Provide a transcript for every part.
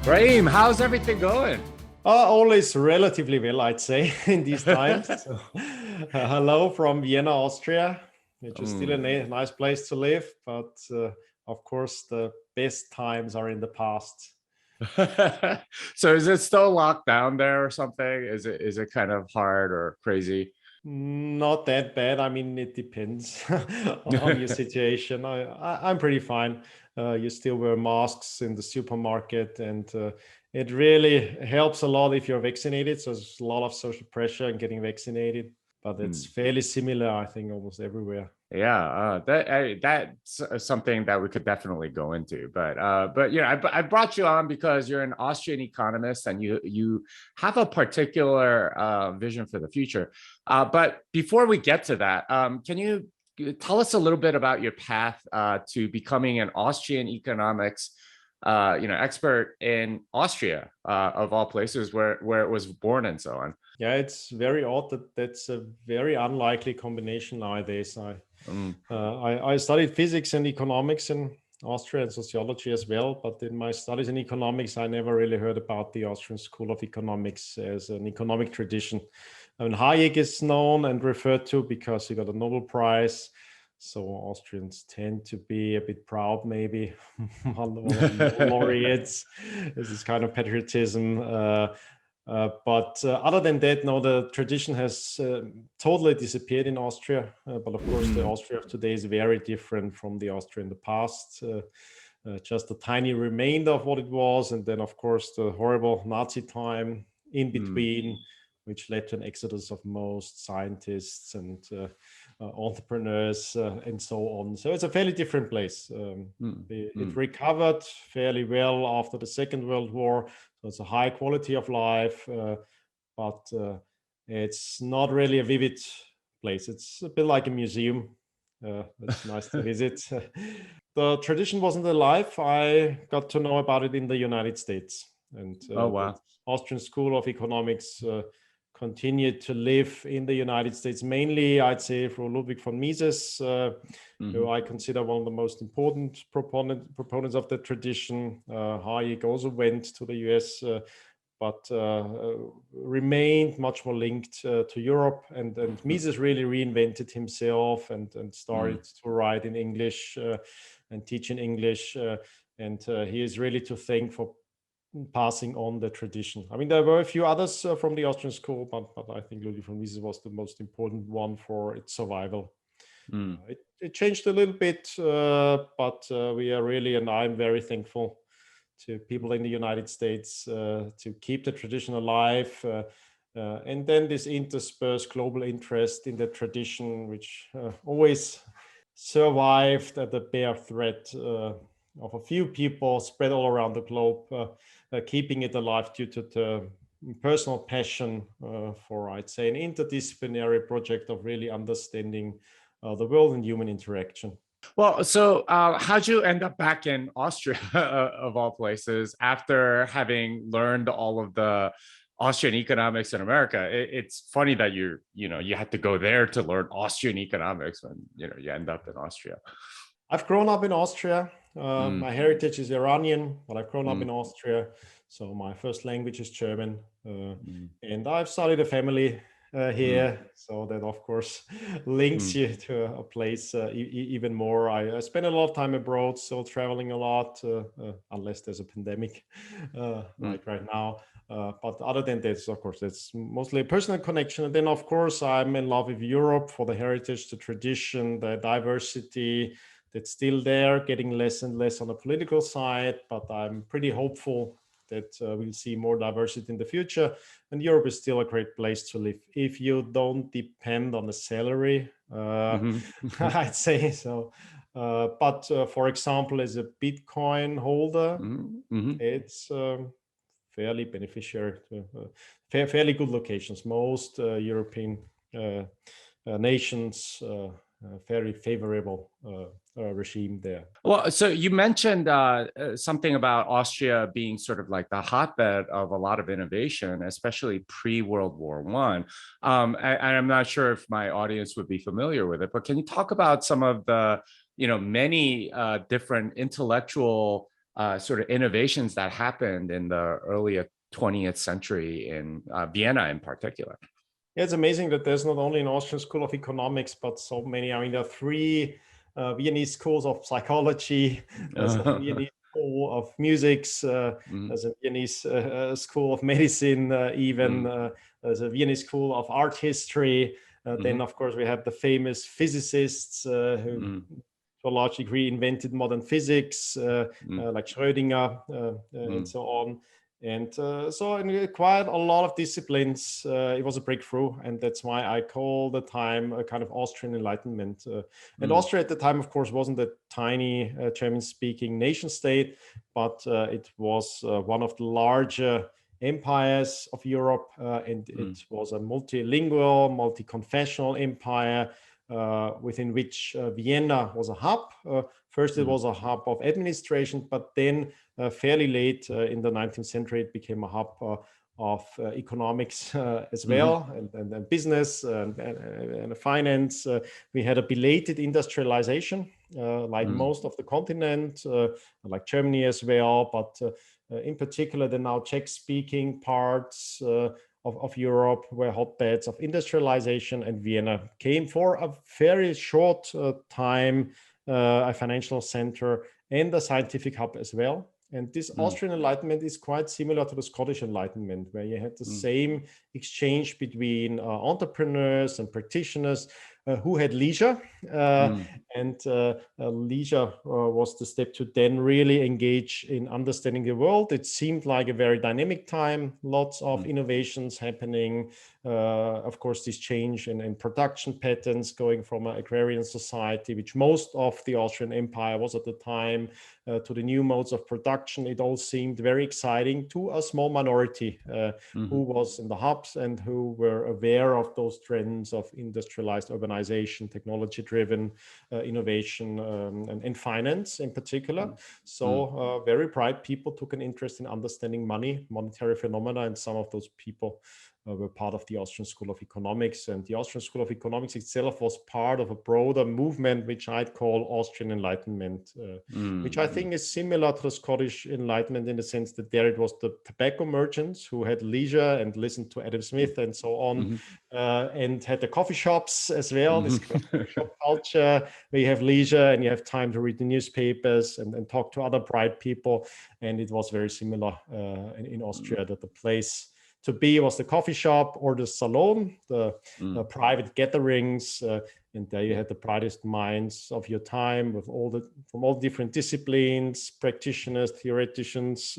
Rahim, how's everything going? Always relatively well, I'd say, in these times. So, hello from Vienna, Austria, which is still a Mm. nice place to live, but of course, the best times are in the past. So is it still locked down there or something? Is it kind of hard or crazy? Not that bad. I mean, it depends on your situation. I'm pretty fine. You still wear masks in the supermarket, and it really helps a lot if you're vaccinated. So there's a lot of social pressure in getting vaccinated, but it's Hmm. fairly similar, I think, almost everywhere. Yeah, that's something that we could definitely go into. But I brought you on because you're an Austrian economist and you have a particular vision for the future. But before we get to that, can you tell us a little bit about your path to becoming an Austrian economics, expert in Austria, of all places, where it was born and so on. Yeah, it's very odd that's a very unlikely combination nowadays. Mm, I studied physics and economics in Austria and sociology as well, but in my studies in economics, I never really heard about the Austrian School of Economics as an economic tradition. I mean, Hayek is known and referred to because he got a Nobel Prize. So Austrians tend to be a bit proud, maybe, on one of the Nobel laureates. There's this kind of patriotism. But other than that, no, the tradition has totally disappeared in Austria. But of course, the mm, Austria of today is very different from the Austria in the past. Just a tiny remainder of what it was. And then, of course, the horrible Nazi time in mm, between, which led to an exodus of most scientists and entrepreneurs and so on. So it's a fairly different place. mm, It mm, recovered fairly well after the Second World War. So it's a high quality of life, but it's not really a vivid place. It's a bit like a museum. It's nice to visit. The tradition wasn't alive. I got to know about it in the United States. And Oh the wow. Austrian School of Economics continued to live in the United States, mainly, I'd say, for Ludwig von Mises, who Hmm. I consider one of the most important proponents of the tradition. Hayek also went to the US, but remained much more linked to Europe. And Mises really reinvented himself and Mm, started to write in English and teach in English. And he is really to thank for passing on the tradition. I mean, there were a few others from the Austrian school, but I think Ludwig von Mises was the most important one for its survival. mm, It changed a little bit, but we are really, and I'm very thankful to people in the United States to keep the tradition alive. And then this interspersed global interest in the tradition, which always survived at the bare threat of a few people spread all around the globe, keeping it alive due to the personal passion for, I'd say, an interdisciplinary project of really understanding the world and human interaction. Well, so how'd you end up back in Austria, of all places, after having learned all of the Austrian economics in America? It's funny that you had to go there to learn Austrian economics when you end up in Austria. I've grown up in Austria. Mm, My heritage is Iranian, but I've grown up mm, in Austria. So my first language is German. mm, And I've started a family mm, here. So that, of course, links mm, you to a place even more. I spend a lot of time abroad, still traveling a lot, unless there's a pandemic mm, like right now. But other than this, of course, it's mostly a personal connection. And then, of course, I'm in love with Europe for the heritage, the tradition, the diversity that's still there, getting less and less on the political side. But I'm pretty hopeful that we'll see more diversity in the future. And Europe is still a great place to live if you don't depend on the salary. mhm, I'd say so. But for example, as a Bitcoin holder, mhm, mhm. it's fairly beneficiary to fairly good locations. Most European uh, nations very favorable regime there. Well, so you mentioned something about Austria being sort of like the hotbed of a lot of innovation, especially pre-World War One. And I'm not sure if my audience would be familiar with it, but can you talk about some of the, many different intellectual sort of innovations that happened in the early 20th century in Vienna in particular. Yeah, it's amazing that there's not only an Austrian School of Economics, but so many. I mean, there are three Viennese schools of psychology. There's a Viennese school of music. There's a Viennese school of medicine. There's a Viennese school of art history. Then, of course, we have the famous physicists who, to a large degree, invented modern physics, like Schrödinger and so on. And so in quite a lot of disciplines, it was a breakthrough. And that's why I call the time a kind of Austrian Enlightenment. And Austria at the time, of course, wasn't a tiny German-speaking nation state, but it was one of the larger empires of Europe. And it was a multilingual, multi-confessional empire within which Vienna was a hub. First, it was a hub of administration, but then fairly late in the 19th century, it became a hub of economics as well, and business and finance. We had a belated industrialization, like most of the continent, like Germany as well, but in particular, the now Czech-speaking parts of Europe were hotbeds of industrialization, and Vienna came for a very short time a financial center and a scientific hub as well. And this Austrian Enlightenment is quite similar to the Scottish Enlightenment, where you had the same exchange between entrepreneurs and practitioners who had leisure. And leisure was the step to then really engage in understanding the world. It seemed like a very dynamic time, lots of innovations happening. Of course, this change in production patterns going from an agrarian society, which most of the Austrian Empire was at the time, to the new modes of production. It all seemed very exciting to a small minority who was in the hubs and who were aware of those trends of industrialized urbanization, technology-driven innovation, and finance in particular. So very bright people took an interest in understanding money, monetary phenomena, and some of those people were part of the Austrian School of Economics. And the Austrian School of Economics itself was part of a broader movement, which I'd call Austrian Enlightenment, which I think is similar to the Scottish Enlightenment in the sense that there it was the tobacco merchants who had leisure and listened to Adam Smith and so on, and had the coffee shops as well, this shop culture where you have leisure and you have time to read the newspapers and talk to other bright people. And it was very similar in Austria, that the place to be was the coffee shop or the salon, the private gatherings, and there you had the brightest minds of your time with from all different disciplines, practitioners, theoreticians,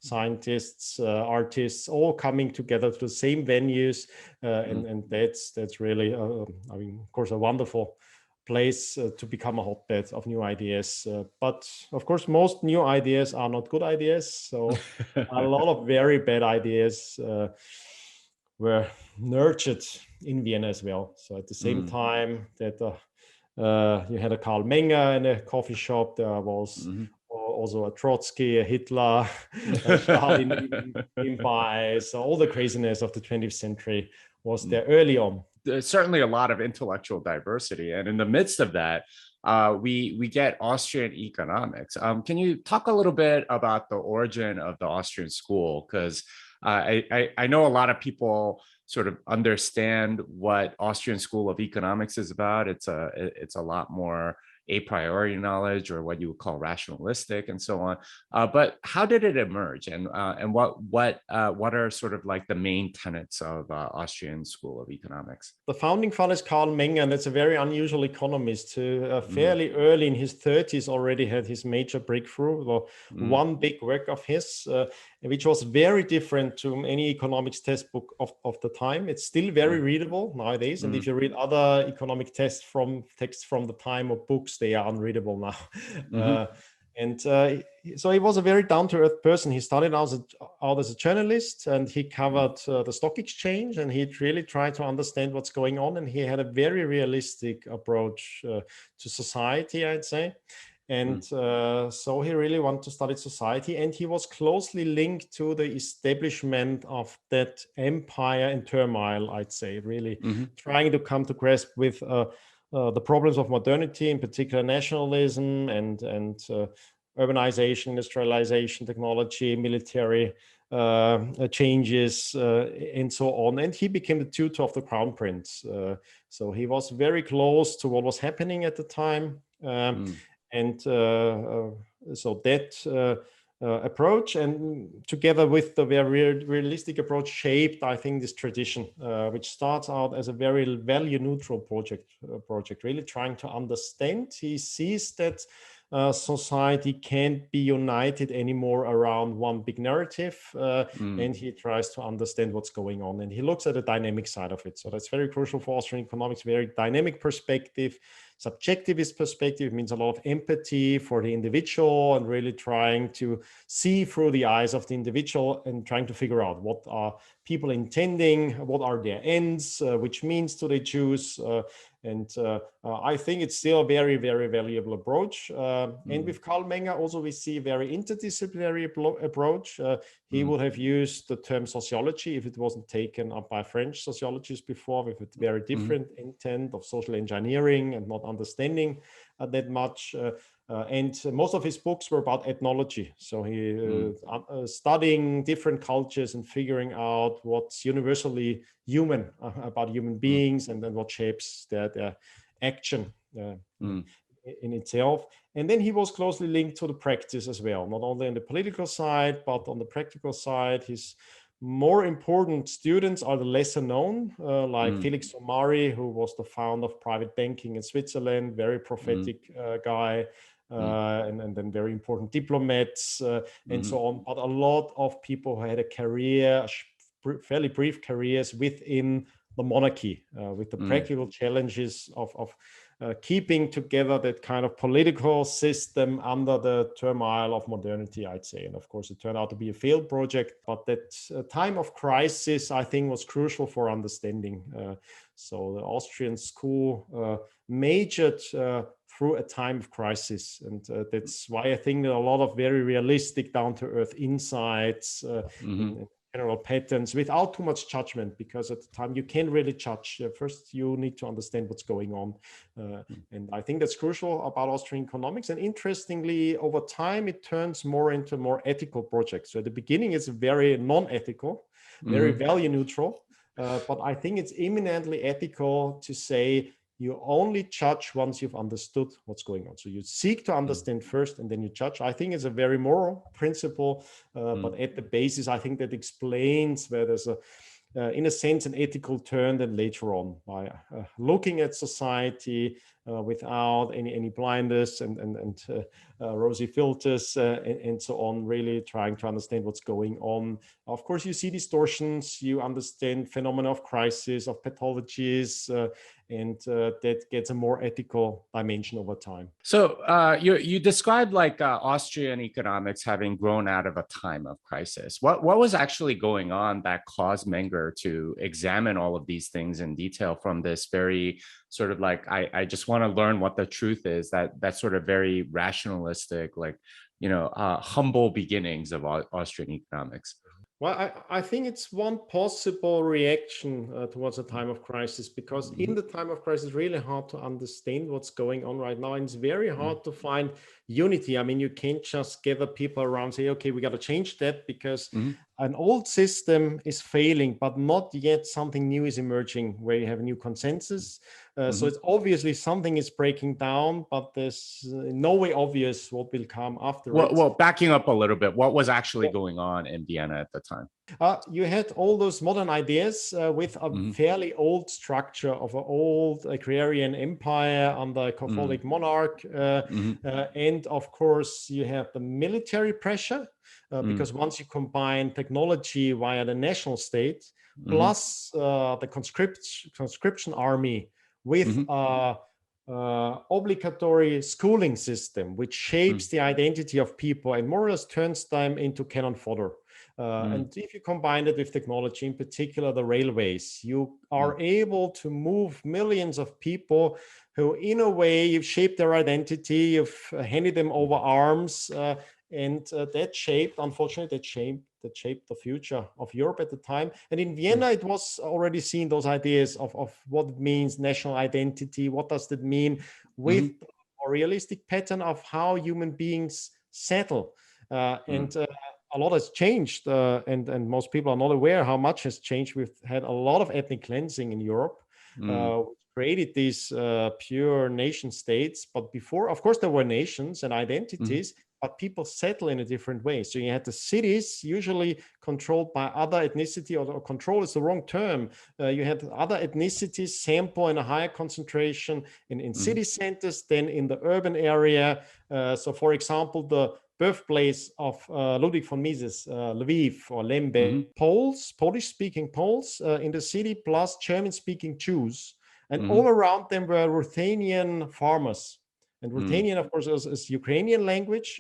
scientists, artists, all coming together to the same venues, and that's really, I mean, of course, a wonderful place to become a hotbed of new ideas. But of course, most new ideas are not good ideas. So a lot of very bad ideas were nurtured in Vienna as well. So at the same time that you had a Karl Menger in a coffee shop, there was also a Trotsky, a Hitler, a Stalin empire. So all the craziness of the 20th century was there early on. There's certainly a lot of intellectual diversity, and in the midst of that, we get Austrian economics. Can you talk a little bit about the origin of the Austrian school? Because I know a lot of people sort of understand what Austrian School of Economics is about. It's a lot more a priori knowledge, or what you would call rationalistic, and so on. But how did it emerge, and what are sort of like the main tenets of Austrian School of Economics? The founding father is Karl Menger, and that's a very unusual economist who fairly early in his 30s already had his major breakthrough, one big work of his, which was very different to any economics textbook of the time. It's still very readable nowadays, and if you read other economic texts from the time or books, they are unreadable now. So he was a very down-to-earth person. He started out as a journalist, and he covered the stock exchange, and he really tried to understand what's going on. And he had a very realistic approach to society, I'd say. And so he really wanted to study society, and he was closely linked to the establishment of that empire in turmoil, I'd say, really trying to come to grasp with the problems of modernity, in particular nationalism and urbanization, industrialization, technology, military changes, and so on. And he became the tutor of the crown prince. So he was very close to what was happening at the time. And so that approach, and together with the very realistic approach, shaped, I think, this tradition, which starts out as a very value neutral project, really trying to understand. He sees that society can't be united anymore around one big narrative, and he tries to understand what's going on, and he looks at the dynamic side of it. So that's very crucial for Austrian economics, very dynamic perspective. Subjectivist perspective means a lot of empathy for the individual and really trying to see through the eyes of the individual and trying to figure out what are people intending, what are their ends, which means do they choose. And I think it's still a very, very valuable approach. And with Karl Menger also we see a very interdisciplinary approach. He would have used the term sociology if it wasn't taken up by French sociologists before, with a very different intent of social engineering and not understanding that much. And most of his books were about ethnology. So he studying different cultures and figuring out what's universally human about human beings, and then what shapes their action in itself. And then he was closely linked to the practice as well, not only on the political side, but on the practical side. His more important students are the lesser known, like Felix Somari, who was the founder of private banking in Switzerland, very prophetic guy, and then very important diplomats, and so on. But a lot of people who had a career, fairly brief careers within the monarchy, with the practical challenges of keeping together that kind of political system under the turmoil of modernity, I'd say. And of course, it turned out to be a failed project, but that time of crisis, I think, was crucial for understanding. So the Austrian School majored through a time of crisis. And that's why I think there are a lot of very realistic, down-to-earth insights, general patterns without too much judgment, because at the time you can't really judge. First, you need to understand what's going on. And I think that's crucial about Austrian economics. And interestingly, over time, it turns more into a more ethical project. So at the beginning, it's very non-ethical, very value neutral. But I think it's eminently ethical to say you only judge once you've understood what's going on. So you seek to understand first, and then you judge. I think it's a very moral principle, but at the basis, I think that explains where there's in a sense, an ethical turn then later on, by looking at society without any blinders and rosy filters and so on, really trying to understand what's going on. Of course, you see distortions, you understand phenomena of crisis, of pathologies, and that gets a more ethical dimension over time. So you described like Austrian economics having grown out of a time of crisis. What was actually going on that caused Menger to examine all of these things in detail from this very sort of like, I just want to learn what the truth is, that sort of very rationalistic, like, humble beginnings of Austrian economics? Well, I think it's one possible reaction towards a time of crisis, because in the time of crisis, it's really hard to understand what's going on right now. And it's very hard to find unity. I mean, you can't just gather people around and say, okay, we got to change that, because an old system is failing, but not yet something new is emerging where you have a new consensus. So it's obviously something is breaking down, but there's no way obvious what will come after. Well, backing up a little bit, what was actually going on in Vienna at the time? You had all those modern ideas with a fairly old structure of an old agrarian empire under a Catholic monarch. And of course, you have the military pressure, because once you combine technology via the national state, plus the conscription army with obligatory schooling system, which shapes the identity of people and more or less turns them into cannon fodder. And if you combine it with technology, in particular the railways, you are able to move millions of people who, in a way, you've shaped their identity, you've handed them over arms, and that shaped, unfortunately, that shaped the future of Europe at the time. And in Vienna, it was already seen those ideas of what it means, national identity, what does that mean, with a realistic pattern of how human beings settle. And a lot has changed, and most people are not aware how much has changed. We've had a lot of ethnic cleansing in Europe, created these pure nation states. But before, of course, there were nations and identities, but people settle in a different way. So you had the cities usually controlled by other ethnicity, or control is the wrong term. You had other ethnicities sample in a higher concentration in city centers than in the urban area. So for example, the birthplace of Ludwig von Mises, Lviv or Lemberg, Poles, Polish-speaking Poles in the city, plus German-speaking Jews. And all around them were Ruthenian farmers. And Ruthenian, of course, is Ukrainian language.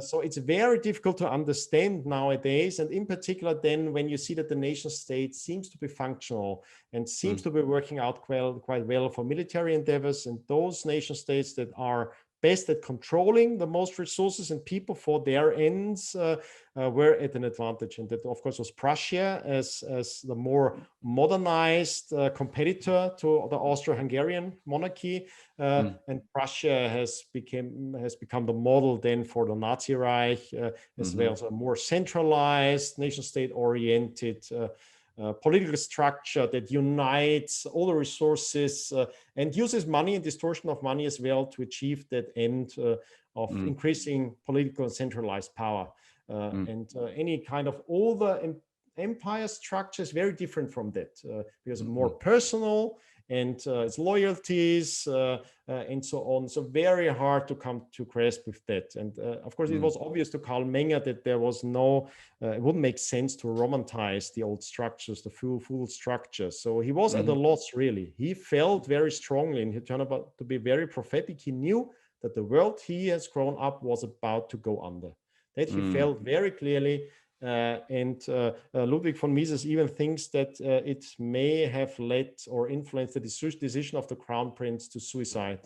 So it's very difficult to understand nowadays. And in particular, then when you see that the nation state seems to be functional and seems to be working out quite well for military endeavors, and those nation states that are best at controlling the most resources and people for their ends were at an advantage. And that, of course, was Prussia as the more modernized competitor to the Austro-Hungarian monarchy. And Prussia has become the model then for the Nazi Reich, as well as a more centralized, nation state oriented political structure that unites all the resources and uses money and distortion of money as well to achieve that end of increasing political and centralized power. And any kind of older empire structure is very different from that because more personal, and its loyalties and so on. So very hard to come to grasp with that. And of course, it was obvious to Karl Menger that there was no, it wouldn't make sense to romanticize the old structures, the full structures. So he was at a loss, really. He felt very strongly, and he turned out to be very prophetic. He knew that the world he has grown up was about to go under. That he felt very clearly. And Ludwig von Mises even thinks that it may have led or influenced the decision of the crown prince to suicide,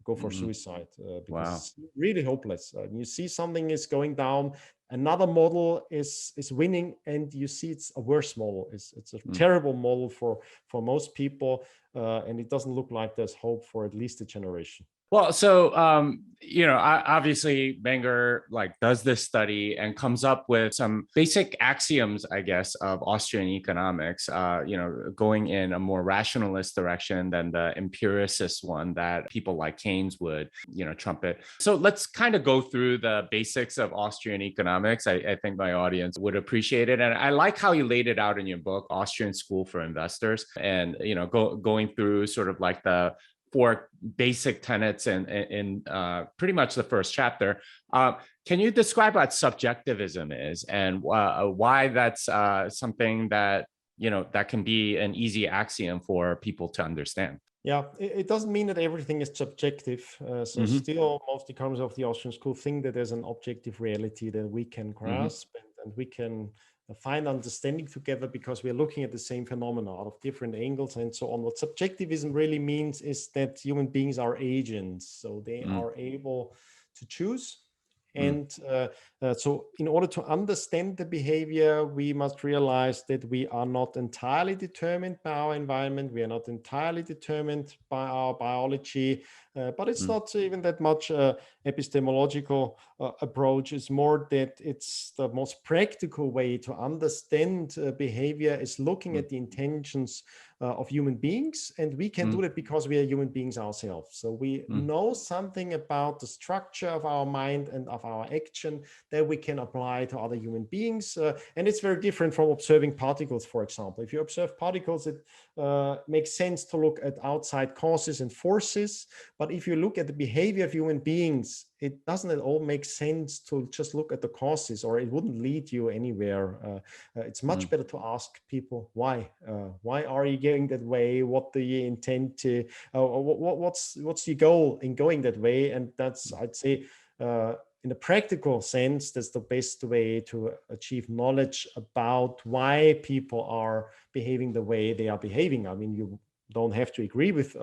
go for suicide, because it's really hopeless. You see something is going down, another model is winning, and you see it's a worse model. It's a terrible model for most people, and it doesn't look like there's hope for at least a generation. Well, so, obviously Menger does this study and comes up with some basic axioms, I guess, of Austrian economics, going in a more rationalist direction than the empiricist one that people like Keynes would, trumpet. So let's kind of go through the basics of Austrian economics. I think my audience would appreciate it. And I like how you laid it out in your book, Austrian School for Investors, and, going through sort of like the 4 basic tenets in pretty much the first chapter. Can you describe what subjectivism is and why that's something that, that can be an easy axiom for people to understand? Yeah, it doesn't mean that everything is subjective. Still, most economists of the Austrian School think that there's an objective reality that we can grasp and we can find understanding together because we're looking at the same phenomena out of different angles and so on. What subjectivism really means is that human beings are agents, so they are able to choose. And so in order to understand the behavior, we must realize that we are not entirely determined by our environment. We are not entirely determined by our biology, but it's not even that much epistemological approach. It's more that it's the most practical way to understand behavior is looking at the intentions of human beings. And we can do that because we are human beings ourselves. So we know something about the structure of our mind and of our action that we can apply to other human beings. And it's very different from observing particles, for example. If you observe particles, it makes sense to look at outside causes and forces. But if you look at the behavior of human beings, it doesn't at all make sense to just look at the causes, or it wouldn't lead you anywhere. It's much better to ask people why. Why are you going that way? What do you intend to? What's your goal in going that way? And that's, I'd say, in a practical sense, that's the best way to achieve knowledge about why people are behaving the way they are behaving. I mean, you don't have to agree with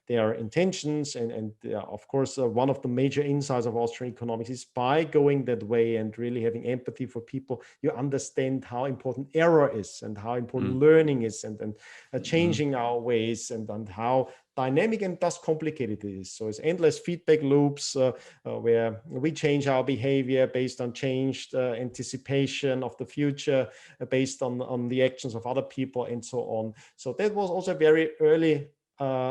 their intentions. And of course, one of the major insights of Austrian economics is by going that way and really having empathy for people, you understand how important error is and how important learning is and changing our ways and how dynamic and thus complicated it is. So it's endless feedback loops where we change our behavior based on changed anticipation of the future, based on the actions of other people and so on. So that was also a very early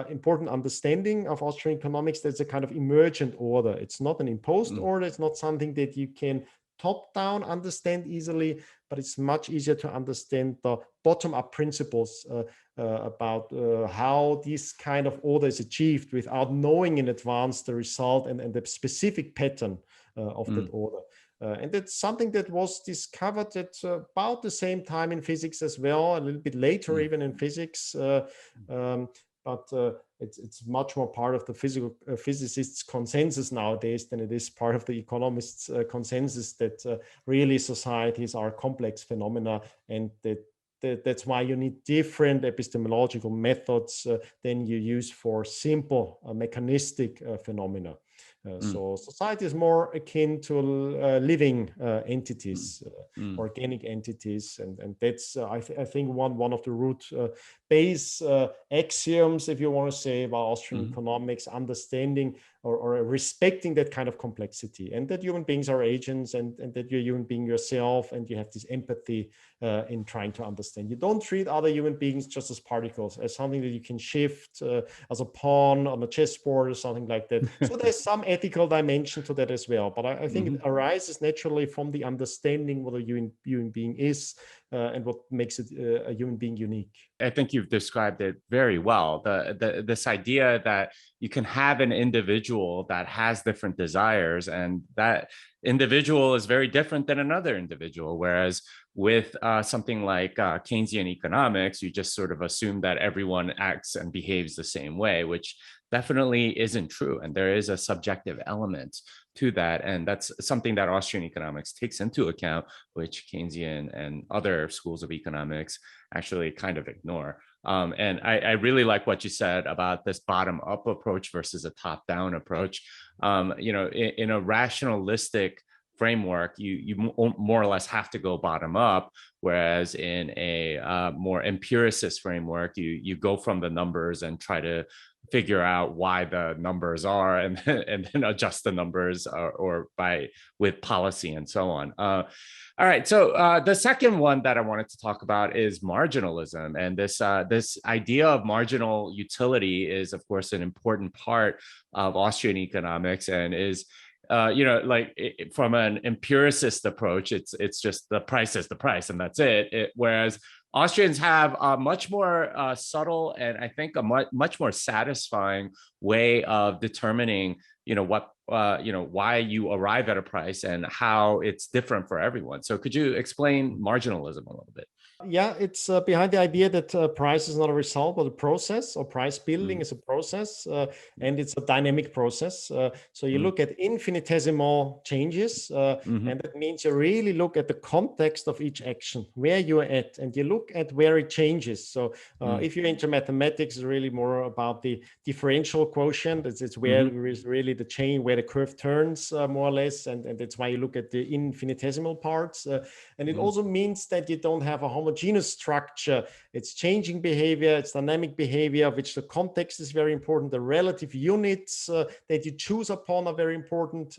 important understanding of Austrian economics. That's a kind of emergent order. It's not an imposed order. It's not something that you can top-down understand easily, but it's much easier to understand the bottom-up principles about how this kind of order is achieved without knowing in advance the result and the specific pattern of that order. And that's something that was discovered at about the same time in physics as well, a little bit later even in physics. But it's much more part of the physicists' consensus nowadays than it is part of the economists' consensus that really societies are complex phenomena, and that's why you need different epistemological methods than you use for simple mechanistic phenomena. So society is more akin to living entities, organic entities, and that's I think one of the root base axioms, if you want to say, about Austrian economics, understanding or respecting that kind of complexity, and that human beings are agents, and that you're a human being yourself, and you have this empathy in trying to understand. You don't treat other human beings just as particles, as something that you can shift as a pawn on a chessboard or something like that. So there's some ethical dimension to that as well. But I think it arises naturally from the understanding what a human being is and what makes it a human being unique. I think you've described it very well. This idea that you can have an individual that has different desires, and that individual is very different than another individual. Whereas with something like Keynesian economics, you just sort of assume that everyone acts and behaves the same way, which definitely isn't true. And there is a subjective element to that. And that's something that Austrian economics takes into account, which Keynesian and other schools of economics actually kind of ignore. And I really like what you said about this bottom-up approach versus a top-down approach. In a rationalistic framework, you more or less have to go bottom up, whereas in a more empiricist framework, you go from the numbers and try to figure out why the numbers are, and then adjust the numbers or with policy and so on. All right, so the second one that I wanted to talk about is marginalism, and this idea of marginal utility is, of course, an important part of Austrian economics, and is from an empiricist approach, it's just the price is the price, and that's it. Whereas Austrians have a much more subtle and I think a much more satisfying way of determining, why you arrive at a price and how it's different for everyone. So could you explain marginalism a little bit? Yeah, it's behind the idea that price is not a result but a process, or price building is a process, and it's a dynamic process. So you look at infinitesimal changes, and that means you really look at the context of each action, where you're at, and you look at where it changes. So if you're into mathematics, it's really more about the differential quotient. It's where there is really the chain, where the curve turns, more or less, and that's why you look at the infinitesimal parts. And it also means that you don't have a homogeneous structure. It's changing behavior, it's dynamic behavior, of which the context is very important. The relative units that you choose upon are very important.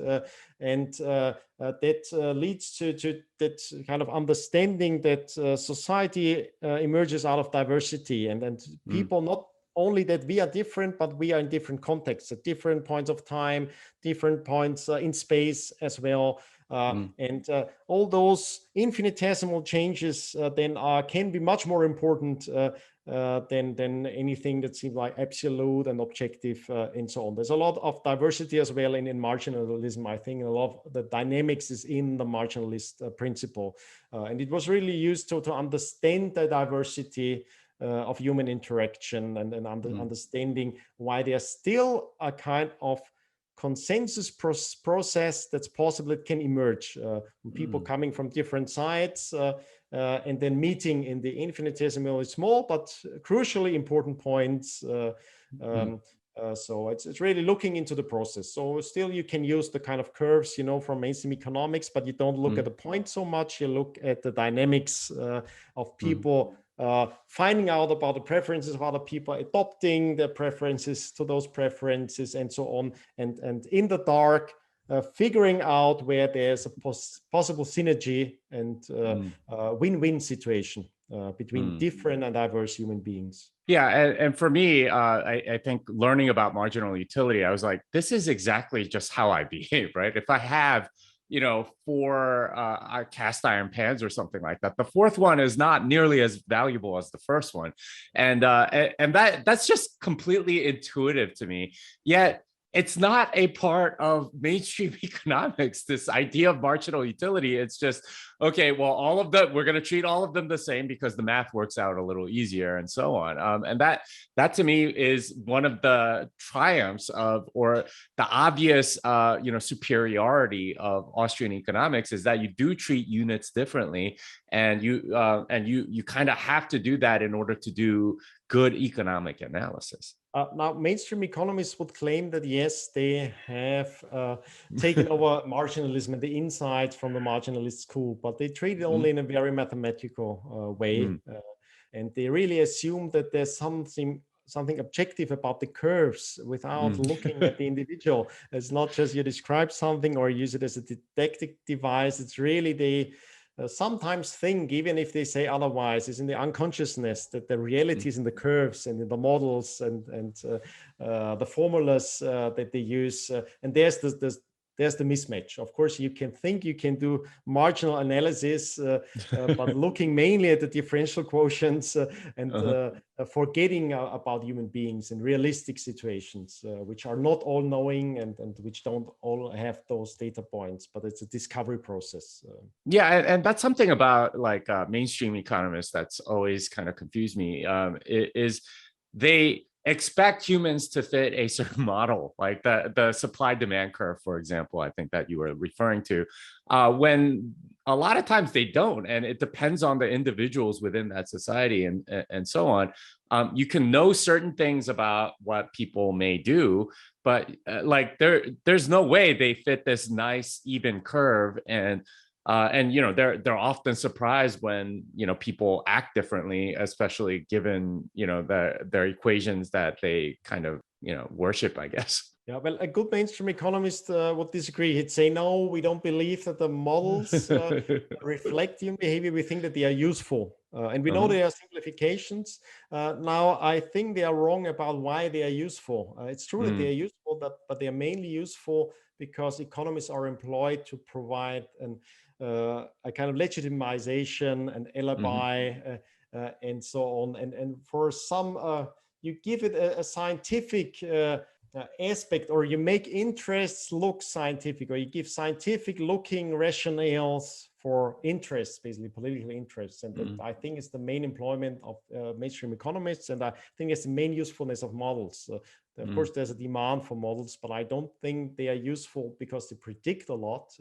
And that leads to that kind of understanding that society emerges out of diversity, and people not only that we are different, but we are in different contexts at different points of time, different points in space as well. And all those infinitesimal changes then can be much more important than anything that seems like absolute and objective and so on. There's a lot of diversity as well in marginalism. I think a lot of the dynamics is in the marginalist principle. And it was really used to understand the diversity of human interaction, and understanding why there's still a kind of consensus process that's possible. It can emerge people coming from different sides and then meeting in the infinitesimally small but crucially important points. So it's really looking into the process. So still you can use the kind of curves, from mainstream economics, but you don't look at the point so much. You look at the dynamics of people finding out about the preferences of other people, adopting their preferences to those preferences, and so on. And in the dark, figuring out where there's a possible synergy and win-win situation between different and diverse human beings. Yeah, and for me, I think learning about marginal utility, I was like, this is exactly just how I behave, right? If I have, four cast iron pans or something like that, the fourth one is not nearly as valuable as the first one, and that's just completely intuitive to me. Yet it's not a part of mainstream economics, this idea of marginal utility. It's just, okay, well, all of them, we're going to treat all of them the same because the math works out a little easier and so on. And that to me is one of the triumphs of, or the obvious, superiority of Austrian economics, is that you do treat units differently. And you kind of have to do that in order to do good economic analysis. Now, mainstream economists would claim that, yes, they have taken over marginalism and the insights from the marginalist school, but they treat it only in a very mathematical way. And they really assume that there's something objective about the curves without looking at the individual. It's not just you describe something or use it as a didactic device. It's really they sometimes think, even if they say otherwise, is in the unconsciousness that the reality is in the curves and in the models and the formulas that they use. And there's the mismatch. Of course, you can think you can do marginal analysis, but looking mainly at the differential quotients and forgetting about human beings in realistic situations, which are not all knowing and which don't all have those data points, but it's a discovery process. Yeah, and that's something about like mainstream economists that's always kind of confused me, is they expect humans to fit a certain model, like the supply demand curve, for example, I think that you were referring to, when a lot of times they don't, and it depends on the individuals within that society and so on. You can know certain things about what people may do, but like there's no way they fit this nice even curve. And they're often surprised when people act differently, especially given their equations that they kind of worship, I guess. Yeah, well, a good mainstream economist would disagree. He'd say, no, we don't believe that the models reflect human behavior. We think that they are useful. And we know they are simplifications. Now, I think they are wrong about why they are useful. It's true that they are useful, but they are mainly useful because economists are employed to provide a kind of legitimization and alibi and so on. And for some, you give it a scientific aspect, or you make interests look scientific, or you give scientific looking rationales for interests, basically political interests. And that, I think, is the main employment of mainstream economists. And I think it's the main usefulness of models. Of course, there's a demand for models, but I don't think they are useful because they predict a lot.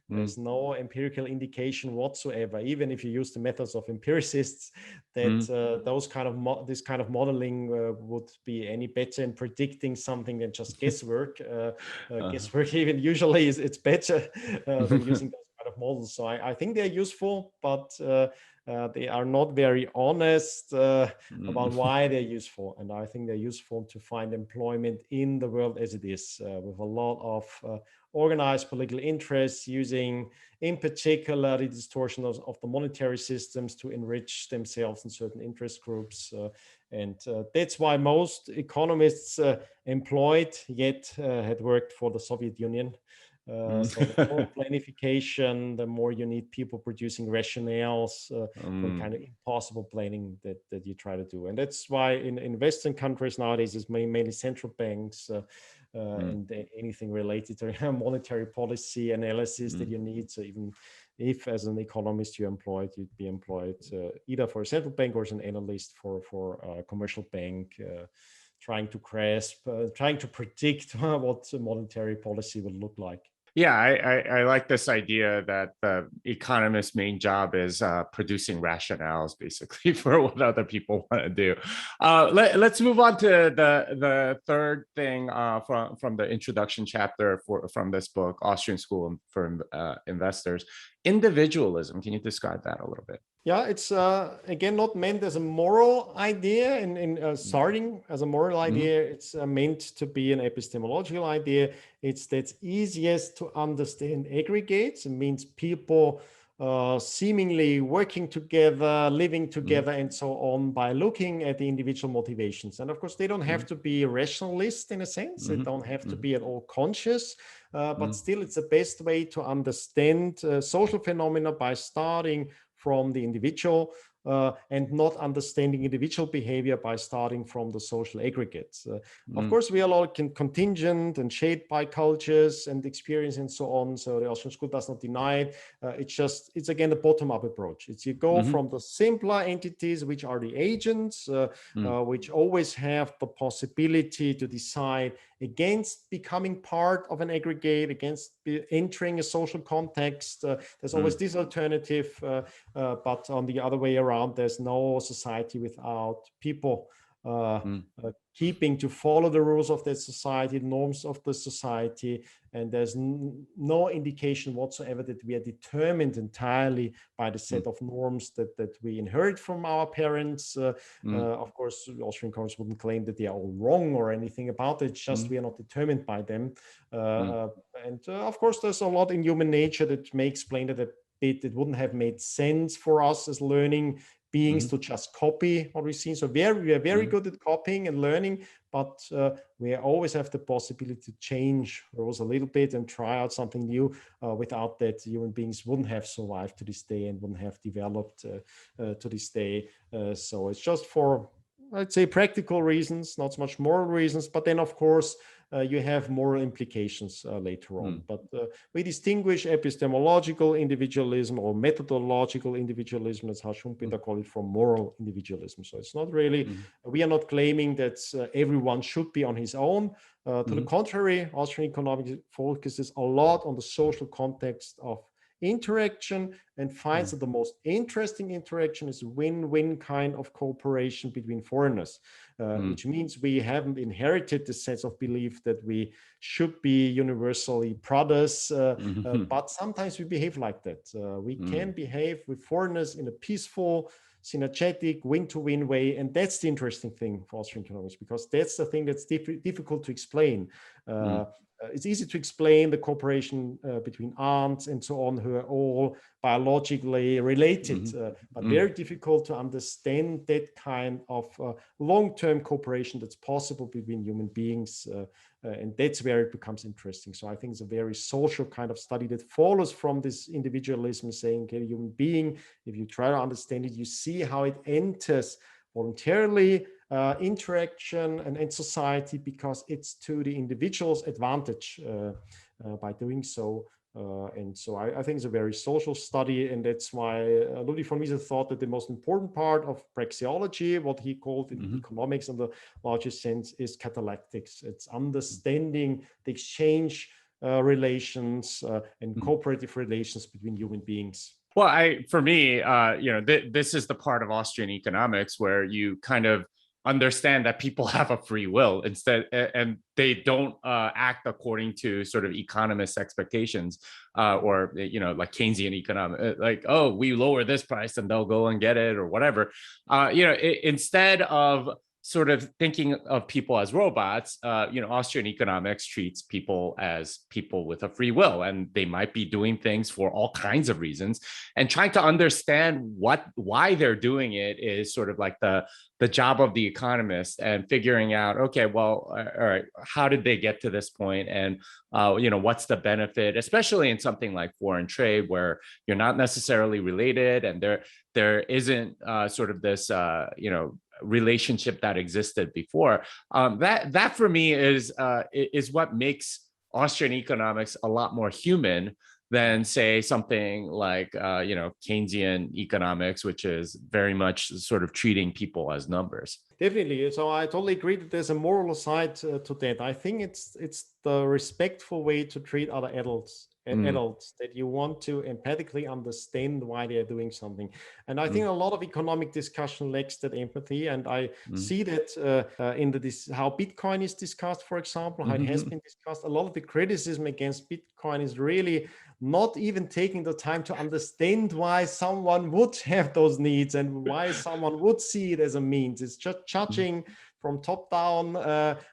There's no empirical indication whatsoever, even if you use the methods of empiricists, that this kind of modeling would be any better in predicting something than just guesswork. Guesswork even usually it's better than using those kind of models. So I think they're useful, but they are not very honest about why they're useful. And I think they're useful to find employment in the world as it is, with a lot of organized political interests using, in particular, the distortion of the monetary systems to enrich themselves in certain interest groups. And that's why most economists employed yet had worked for the Soviet Union. So the more planification, the more you need people producing rationales for kind of impossible planning that you try to do. And that's why in Western countries nowadays, it's mainly central banks and anything related to monetary policy analysis that you need. So even if as an economist you're employed, you'd be employed either for a central bank or as an analyst for a commercial bank, trying to grasp, trying to predict what monetary policy will look like. Yeah, I like this idea that the economist's main job is producing rationales, basically, for what other people want to do. Let's move on to the third thing from the introduction chapter from this book, Austrian School for Investors. Individualism. Can you describe that a little bit? Yeah, it's again not meant as a moral idea in starting as a moral idea. It's meant to be an epistemological idea. It's that's easiest to understand aggregates. It means people seemingly working together, living together, and so on by looking at the individual motivations. And of course, they don't have to be rationalist in a sense. They don't have to be at all conscious, but still, it's the best way to understand social phenomena by starting from the individual and not understanding individual behavior by starting from the social aggregates. Of course, we are all contingent and shaped by cultures and experience and so on. So the Austrian school does not deny it. It's again the bottom-up approach. It's you go from the simpler entities, which are the agents, which always have the possibility to decide against becoming part of an aggregate, against entering a social context. There's always this alternative, but on the other way around, there's no society without people keeping to follow the rules of that society, the norms of the society, and there's no indication whatsoever that we are determined entirely by the set of norms that we inherit from our parents. Of course, Austrian economists wouldn't claim that they are all wrong or anything about it. It's just we are not determined by them. And of course, there's a lot in human nature that may explain it a bit. It wouldn't have made sense for us as learning beings to just copy what we've seen. So we are very good at copying and learning, but we always have the possibility to change rules a little bit and try out something new. Without that, human beings wouldn't have survived to this day and wouldn't have developed to this day. So it's just for, I'd say, practical reasons, not so much moral reasons, but then of course, you have moral implications later on. But we distinguish epistemological individualism or methodological individualism, as Schumpeter called it, from moral individualism. So it's not really, we are not claiming that everyone should be on his own. To the contrary, Austrian economics focuses a lot on the social context of interaction and finds that the most interesting interaction is win-win kind of cooperation between foreigners, which means we haven't inherited the sense of belief that we should be universally brothers, but sometimes we behave like that. We can behave with foreigners in a peaceful, synergetic, win-to-win way, and that's the interesting thing for Austrian economics, because that's the thing that's difficult to explain. It's easy to explain the cooperation between aunts and so on, who are all biologically related, but very difficult to understand that kind of long-term cooperation that's possible between human beings. And that's where it becomes interesting. So I think it's a very social kind of study that follows from this individualism, saying, okay, human being, if you try to understand it, you see how it enters voluntarily interaction and society, because it's to the individual's advantage by doing so. And so I think it's a very social study, and that's why Ludwig von Mises thought that the most important part of praxeology, what he called in economics in the largest sense, is catalectics. It's understanding the exchange relations and cooperative relations between human beings. Well, for me, this is the part of Austrian economics where you kind of understand that people have a free will instead, and they don't act according to sort of economist expectations, or like Keynesian economic, like, oh, we lower this price and they'll go and get it or whatever. Instead of sort of thinking of people as robots, Austrian economics treats people as people with a free will, and they might be doing things for all kinds of reasons. And trying to understand why they're doing it is sort of like the job of the economist, and figuring out, okay, well, all right, how did they get to this point? And, what's the benefit, especially in something like foreign trade, where you're not necessarily related, and there isn't sort of this, relationship that existed before. That for me is what makes Austrian economics a lot more human than, say, something like Keynesian economics, which is very much sort of treating people as numbers. Definitely. So I totally agree that there's a moral side to that. I think it's the respectful way to treat other adults that you want to empathically understand why they are doing something. And I think a lot of economic discussion lacks that empathy. And I see that in how Bitcoin is discussed, for example, how it has been discussed. A lot of the criticism against Bitcoin is really not even taking the time to understand why someone would have those needs and why someone would see it as a means. It's just judging from top down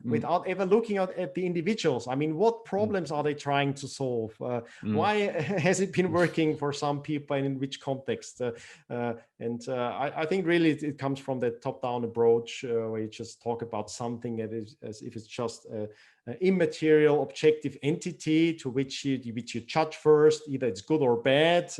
without ever looking at the individuals. I mean, what problems are they trying to solve? Why has it been working for some people and in which context? I think really it comes from that top-down approach where you just talk about something that is as if it's just an immaterial, objective entity to which you judge first, either it's good or bad,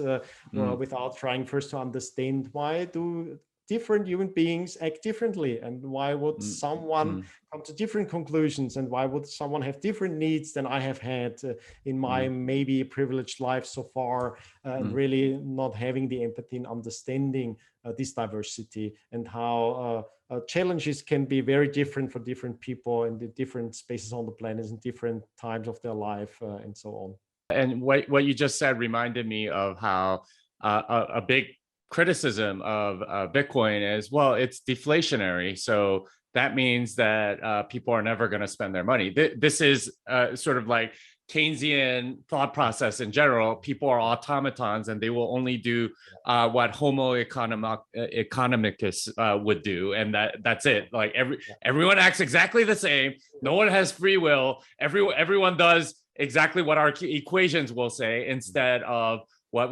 without trying first to understand why do different human beings act differently, and why would someone come to different conclusions, and why would someone have different needs than I have had in my maybe privileged life so far, and really not having the empathy and understanding this diversity, and how challenges can be very different for different people in the different spaces on the planet in different times of their life, and so on. And what you just said reminded me of how a big criticism of Bitcoin is, well, it's deflationary. So that means that people are never going to spend their money. This is sort of like Keynesian thought process in general. People are automatons and they will only do what Homo economicus would do. And that's it. Like everyone acts exactly the same. No one has free will. Everyone does exactly what our equations will say, instead of what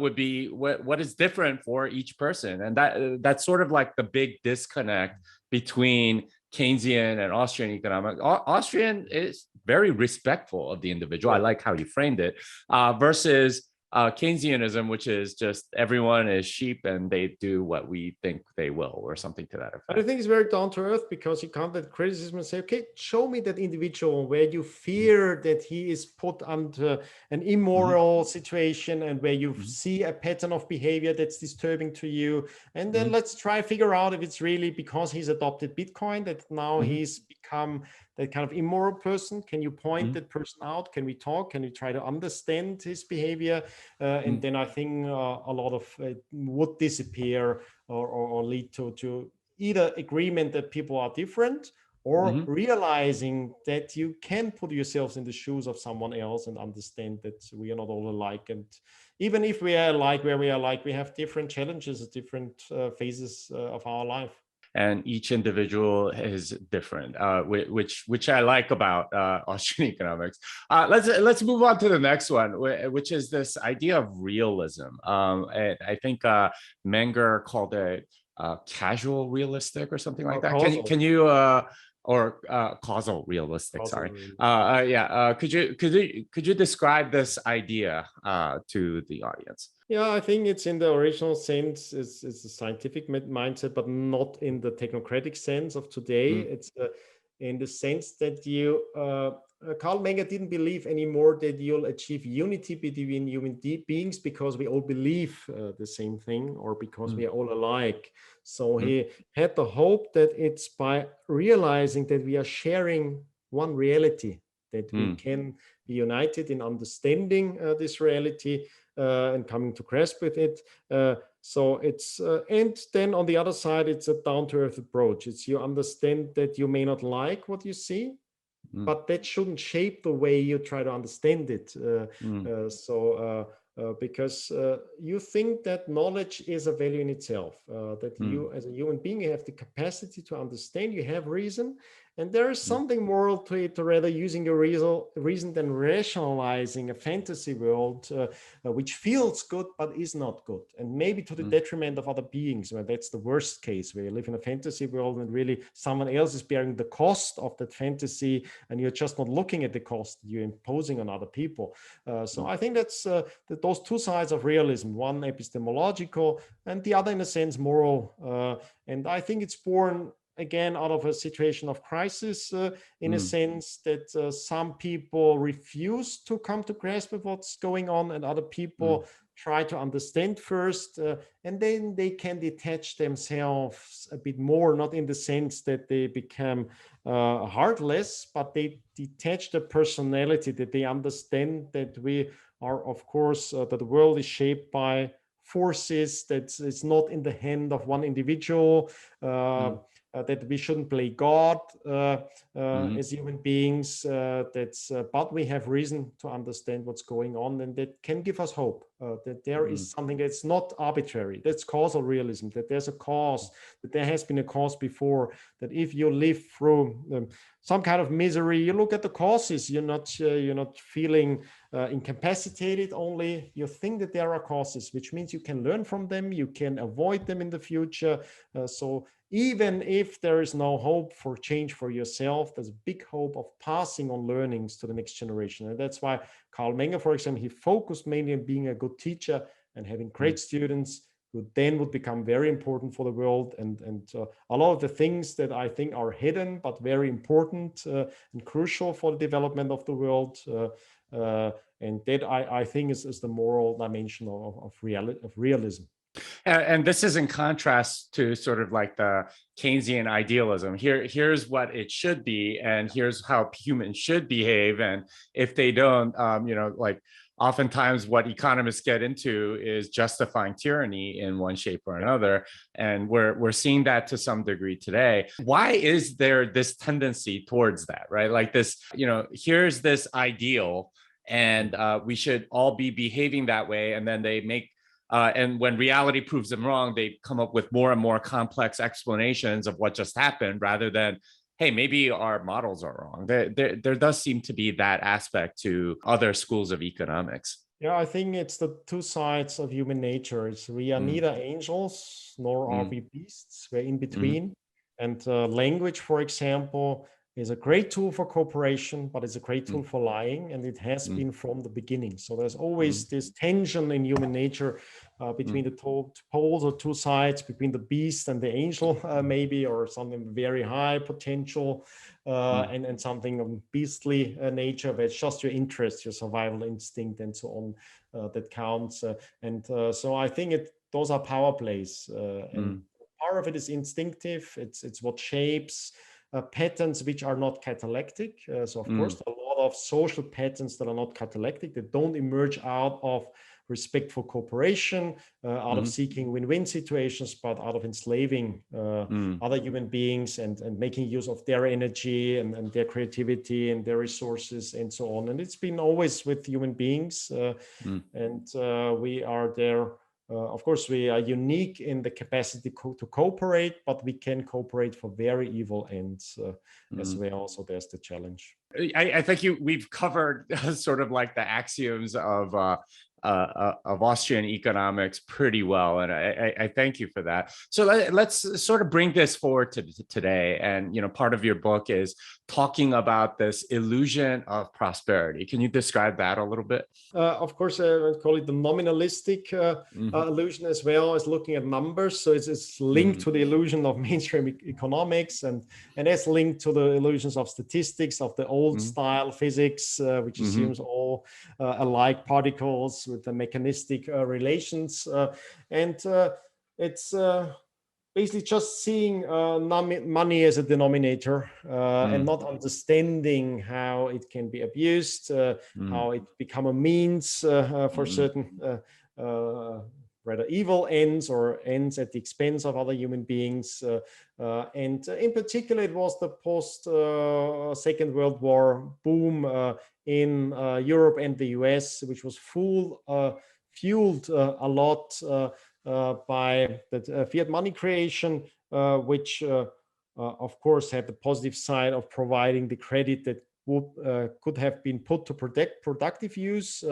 is different for each person. And that's sort of like the big disconnect between Keynesian and Austrian economics. Austrian is very respectful of the individual. I like how you framed it, versus Keynesianism, which is just everyone is sheep and they do what we think they will, or something to that effect. But I think it's very down to earth, because you can't let criticism and say, okay, show me that individual where you fear that he is put under an immoral situation, and where you see a pattern of behavior that's disturbing to you. And then let's try figure out if it's really because he's adopted Bitcoin that now he's become that kind of immoral person. Can you point that person out? Can we talk? Can we try to understand his behavior? And then I think a lot of it would disappear, or lead to either agreement that people are different, or realizing that you can put yourselves in the shoes of someone else and understand that we are not all alike. And even if we are alike, where we are alike, we have different challenges at different phases of our life. And each individual is different, which I like about Austrian economics. Let's move on to the next one, which is this idea of realism. And I think Menger called it casual realistic or something like that. Can you or causal realistic? Sorry. Could you describe this idea to the audience? Yeah, I think it's in the original sense, it's a scientific mindset, but not in the technocratic sense of today. It's in the sense that Karl Menger didn't believe anymore that you'll achieve unity between human beings because we all believe the same thing, or because we are all alike. So he had the hope that it's by realizing that we are sharing one reality, that we can be united in understanding this reality, and coming to grasp with it. So it's, and then on the other side, it's a down-to-earth approach. It's you understand that you may not like what you see, but that shouldn't shape the way you try to understand it. Because you think that knowledge is a value in itself, that you as a human being, you have the capacity to understand, you have reason, and there is something moral to it, to rather using your reason than rationalizing a fantasy world which feels good but is not good, and maybe to the detriment of other beings, where that's the worst case, where you live in a fantasy world and really someone else is bearing the cost of that fantasy, and you're just not looking at the cost you're imposing on other people. So I think that's those two sides of realism, one epistemological and the other in a sense moral, and I think it's born again out of a situation of crisis, in a sense that some people refuse to come to grasp with what's going on, and other people try to understand first, and then they can detach themselves a bit more, not in the sense that they become heartless, but they detach their personality, that they understand that we are, of course, that the world is shaped by forces, that it's not in the hand of one individual, that we shouldn't play God as human beings. But we have reason to understand what's going on, and that can give us hope that there is something that's not arbitrary. That's causal realism. That there's a cause. That there has been a cause before. That if you live through some kind of misery, you look at the causes. You're not feeling incapacitated. Only you think that there are causes, which means you can learn from them. You can avoid them in the future. So even if there is no hope for change for yourself, there's a big hope of passing on learnings to the next generation. And that's why Karl Menger, for example, he focused mainly on being a good teacher and having great students who then would become very important for the world. And a lot of the things that I think are hidden, but very important and crucial for the development of the world. And that I think is the moral dimension of realism. And this is in contrast to sort of like the Keynesian idealism. Here's what it should be, and here's how humans should behave. And if they don't, like oftentimes what economists get into is justifying tyranny in one shape or another. And we're seeing that to some degree today. Why is there this tendency towards that, right? Like this, here's this ideal, and we should all be behaving that way. And then they make and when reality proves them wrong, they come up with more and more complex explanations of what just happened, rather than, hey, maybe our models are wrong. There does seem to be that aspect to other schools of economics. Yeah, I think it's the two sides of human nature. We are neither angels nor are we beasts. We're in between. And language, for example, is a great tool for cooperation, but it's a great tool for lying, and it has been from the beginning. So there's always this tension in human nature between the poles or two sides, between the beast and the angel, maybe, or something very high potential and something of beastly nature, where it's just your interest, your survival instinct, and so on that counts. So I think those are power plays, and part of it is instinctive. It's what shapes patterns which are not catalectic. So of course, a lot of social patterns that are not catalectic, that don't emerge out of respectful cooperation, out of seeking win-win situations, but out of enslaving other human beings and making use of their energy and their creativity and their resources and so on. And it's been always with human beings, and we are there. Of course, we are unique in the capacity to cooperate, but we can cooperate for very evil ends as well. So there's the challenge. I think we've covered sort of like the axioms of Austrian economics pretty well, and I thank you for that. So let's sort of bring this forward to today. And part of your book is talking about this illusion of prosperity. Can you describe that a little bit? Of course, I would call it the nominalistic illusion, as well as looking at numbers. So it's linked to the illusion of mainstream economics, and it's linked to the illusions of statistics, of the old style physics, which assumes all alike particles with the mechanistic relations. It's basically just seeing money as a denominator and not understanding how it can be abused, how it become a means for certain rather evil ends, or ends at the expense of other human beings. And in particular, it was the post Second World War boom in Europe and the US, which was fueled a lot by the fiat money creation, which of course had the positive side of providing the credit that could have been put to productive use,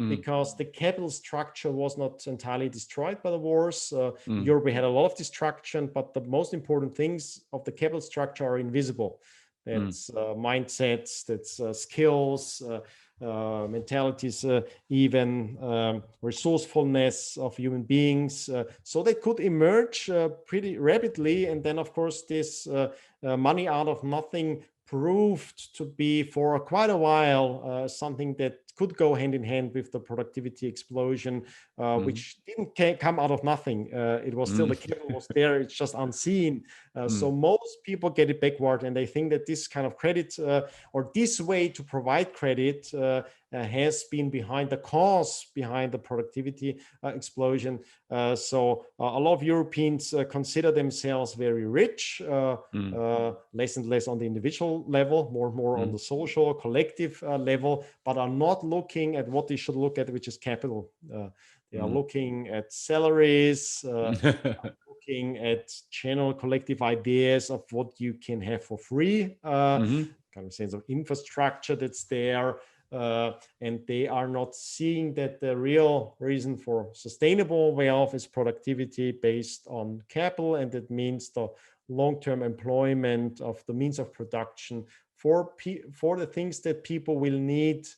because the capital structure was not entirely destroyed by the wars. In Europe, we had a lot of destruction, but the most important things of the capital structure are invisible. That's mindsets, that's skills, mentalities, even resourcefulness of human beings. So they could emerge pretty rapidly. And then, of course, this money out of nothing proved to be for quite a while something that could go hand in hand with the productivity explosion, which didn't come out of nothing. It was still, the capital was there, it's just unseen. So most people get it backward, and they think that this kind of credit or this way to provide credit has been behind the cause behind the productivity explosion. So a lot of Europeans consider themselves very rich, less and less on the individual level, more and more on the social, collective level, but are not looking at what they should look at, which is capital. They are looking at salaries, looking at general collective ideas of what you can have for free, kind of sense of infrastructure that's there. And they are not seeing that the real reason for sustainable wealth is productivity based on capital. And that means the long-term employment of the means of production for the things that people will need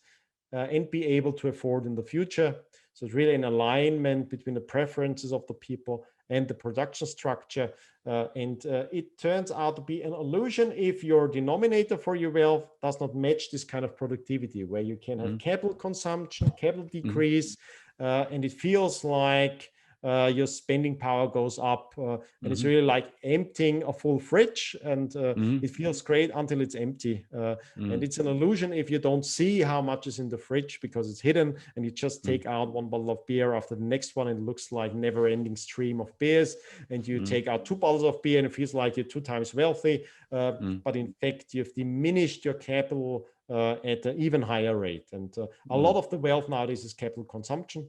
and be able to afford in the future. So it's really an alignment between the preferences of the people and the production structure. And it turns out to be an illusion if your denominator for your wealth does not match this kind of productivity, where you can have capital consumption, capital decrease, and it feels like your spending power goes up. And it's really like emptying a full fridge, and it feels great until it's empty. And it's an illusion if you don't see how much is in the fridge because it's hidden, and you just take out one bottle of beer after the next one, and it looks like never-ending stream of beers. And you take out 2 bottles of beer, and it feels like you're 2 times wealthy. But in fact, you've diminished your capital at an even higher rate. And a lot of the wealth nowadays is capital consumption.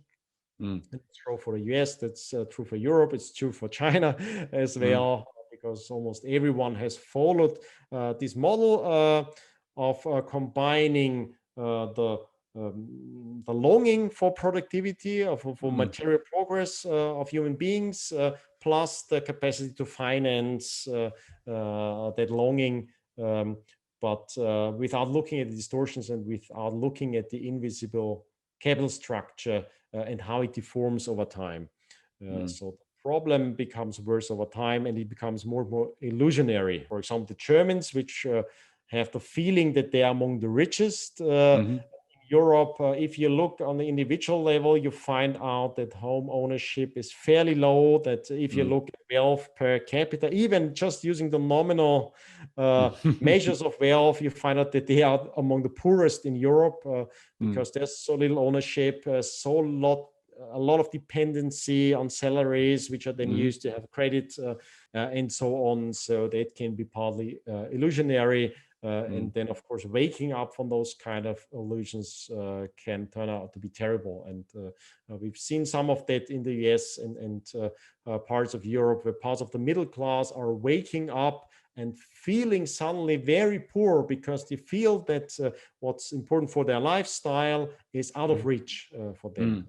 It's true for the US, that's true for Europe, it's true for China as well, because almost everyone has followed this model of combining the longing for productivity, for material progress of human beings, plus the capacity to finance that longing, but without looking at the distortions and without looking at the invisible capital structure and how it deforms over time. So the problem becomes worse over time, and it becomes more and more illusionary. For example, the Germans, which have the feeling that they are among the richest in Europe, if you look on the individual level, you find out that home ownership is fairly low, that if you look at wealth per capita, even just using the nominal measures of wealth, you find out that they are among the poorest in Europe because there's so little ownership, a lot of dependency on salaries, which are then used to have credit and so on. So that can be partly illusionary. And then, of course, waking up from those kind of illusions can turn out to be terrible. And we've seen some of that in the US and parts of Europe, where parts of the middle class are waking up and feeling suddenly very poor because they feel that what's important for their lifestyle is out of reach for them.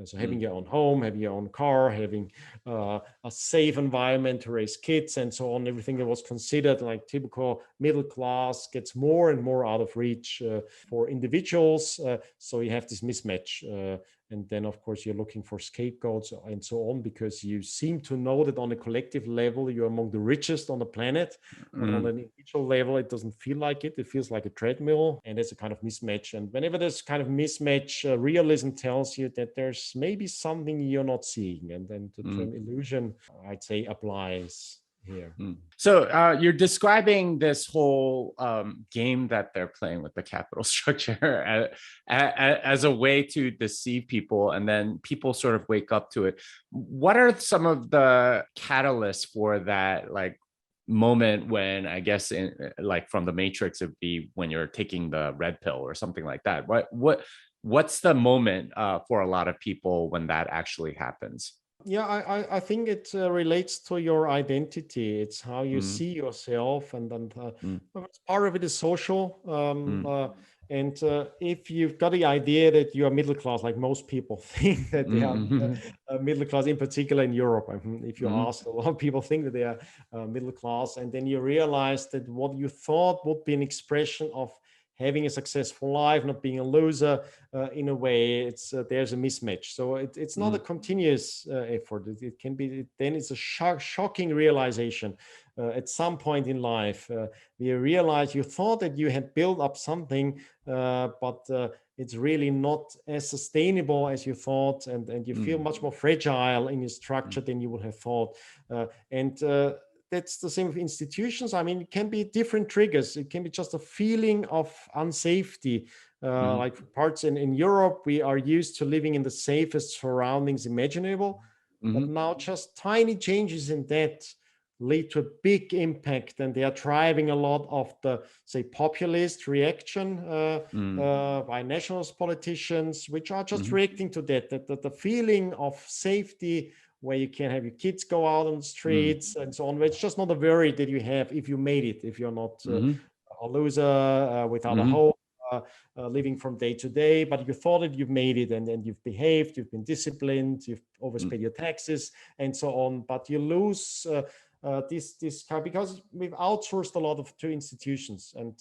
So having your own home, having your own car, having a safe environment to raise kids and so on, everything that was considered like typical middle class gets more and more out of reach for individuals. So you have this mismatch. And then, of course, you're looking for scapegoats and so on, because you seem to know that on a collective level, you're among the richest on the planet. But on an individual level, it doesn't feel like it. It feels like a treadmill, and it's a kind of mismatch. And whenever there's kind of mismatch, realism tells you that there's maybe something you're not seeing. And then the term illusion, I'd say, applies here. So you're describing this whole game that they're playing with the capital structure as a way to deceive people, and then people sort of wake up to it. What are some of the catalysts for that, like, moment when, I guess, like from the Matrix, it'd be when you're taking the red pill or something like that? What's the moment for a lot of people when that actually happens? Yeah, I think it relates to your identity. It's how you see yourself, and part of it is social. And if you've got the idea that you are middle class, like most people think that they are middle class, in particular in Europe. If you ask, a lot of people think that they are middle class, and then you realize that what you thought would be an expression of having a successful life, not being a loser, in a way, there's a mismatch. So it's not a continuous effort. It can be, then it's a shocking realization at some point in life. You realize you thought that you had built up something, but it's really not as sustainable as you thought, and you feel much more fragile in your structure than you would have thought. And that's the same with institutions. I mean, it can be different triggers. It can be just a feeling of unsafety. Like parts in Europe, we are used to living in the safest surroundings imaginable. But now just tiny changes in that lead to a big impact, and they are driving a lot of the, say, populist reaction by nationalist politicians, which are just reacting to that the feeling of safety, where you can have your kids go out on the streets and so on. It's just not a worry that you have if you made it, if you're not a loser without a hope, living from day to day, but you thought that you've made it, and you've behaved, you've been disciplined, you've always paid your taxes and so on. But you lose this kind, because we've outsourced a lot to institutions, and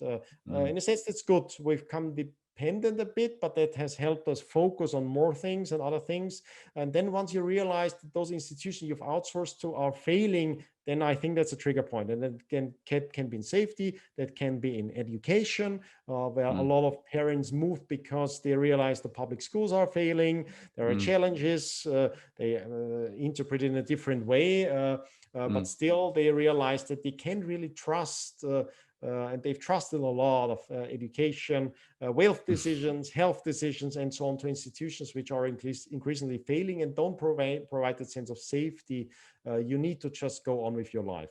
in a sense that's good. We've come dependent a bit, but that has helped us focus on more things and other things. And then once you realize that those institutions you've outsourced to are failing, then I think that's a trigger point. And that can be in safety, that can be in education, where a lot of parents move because they realize the public schools are failing. There are challenges, they interpret it in a different way, but still they realize that they can't really trust, and they've trusted a lot of education, wealth decisions, health decisions, and so on, to institutions which are increasingly failing and don't provide that sense of safety. You need to just go on with your life.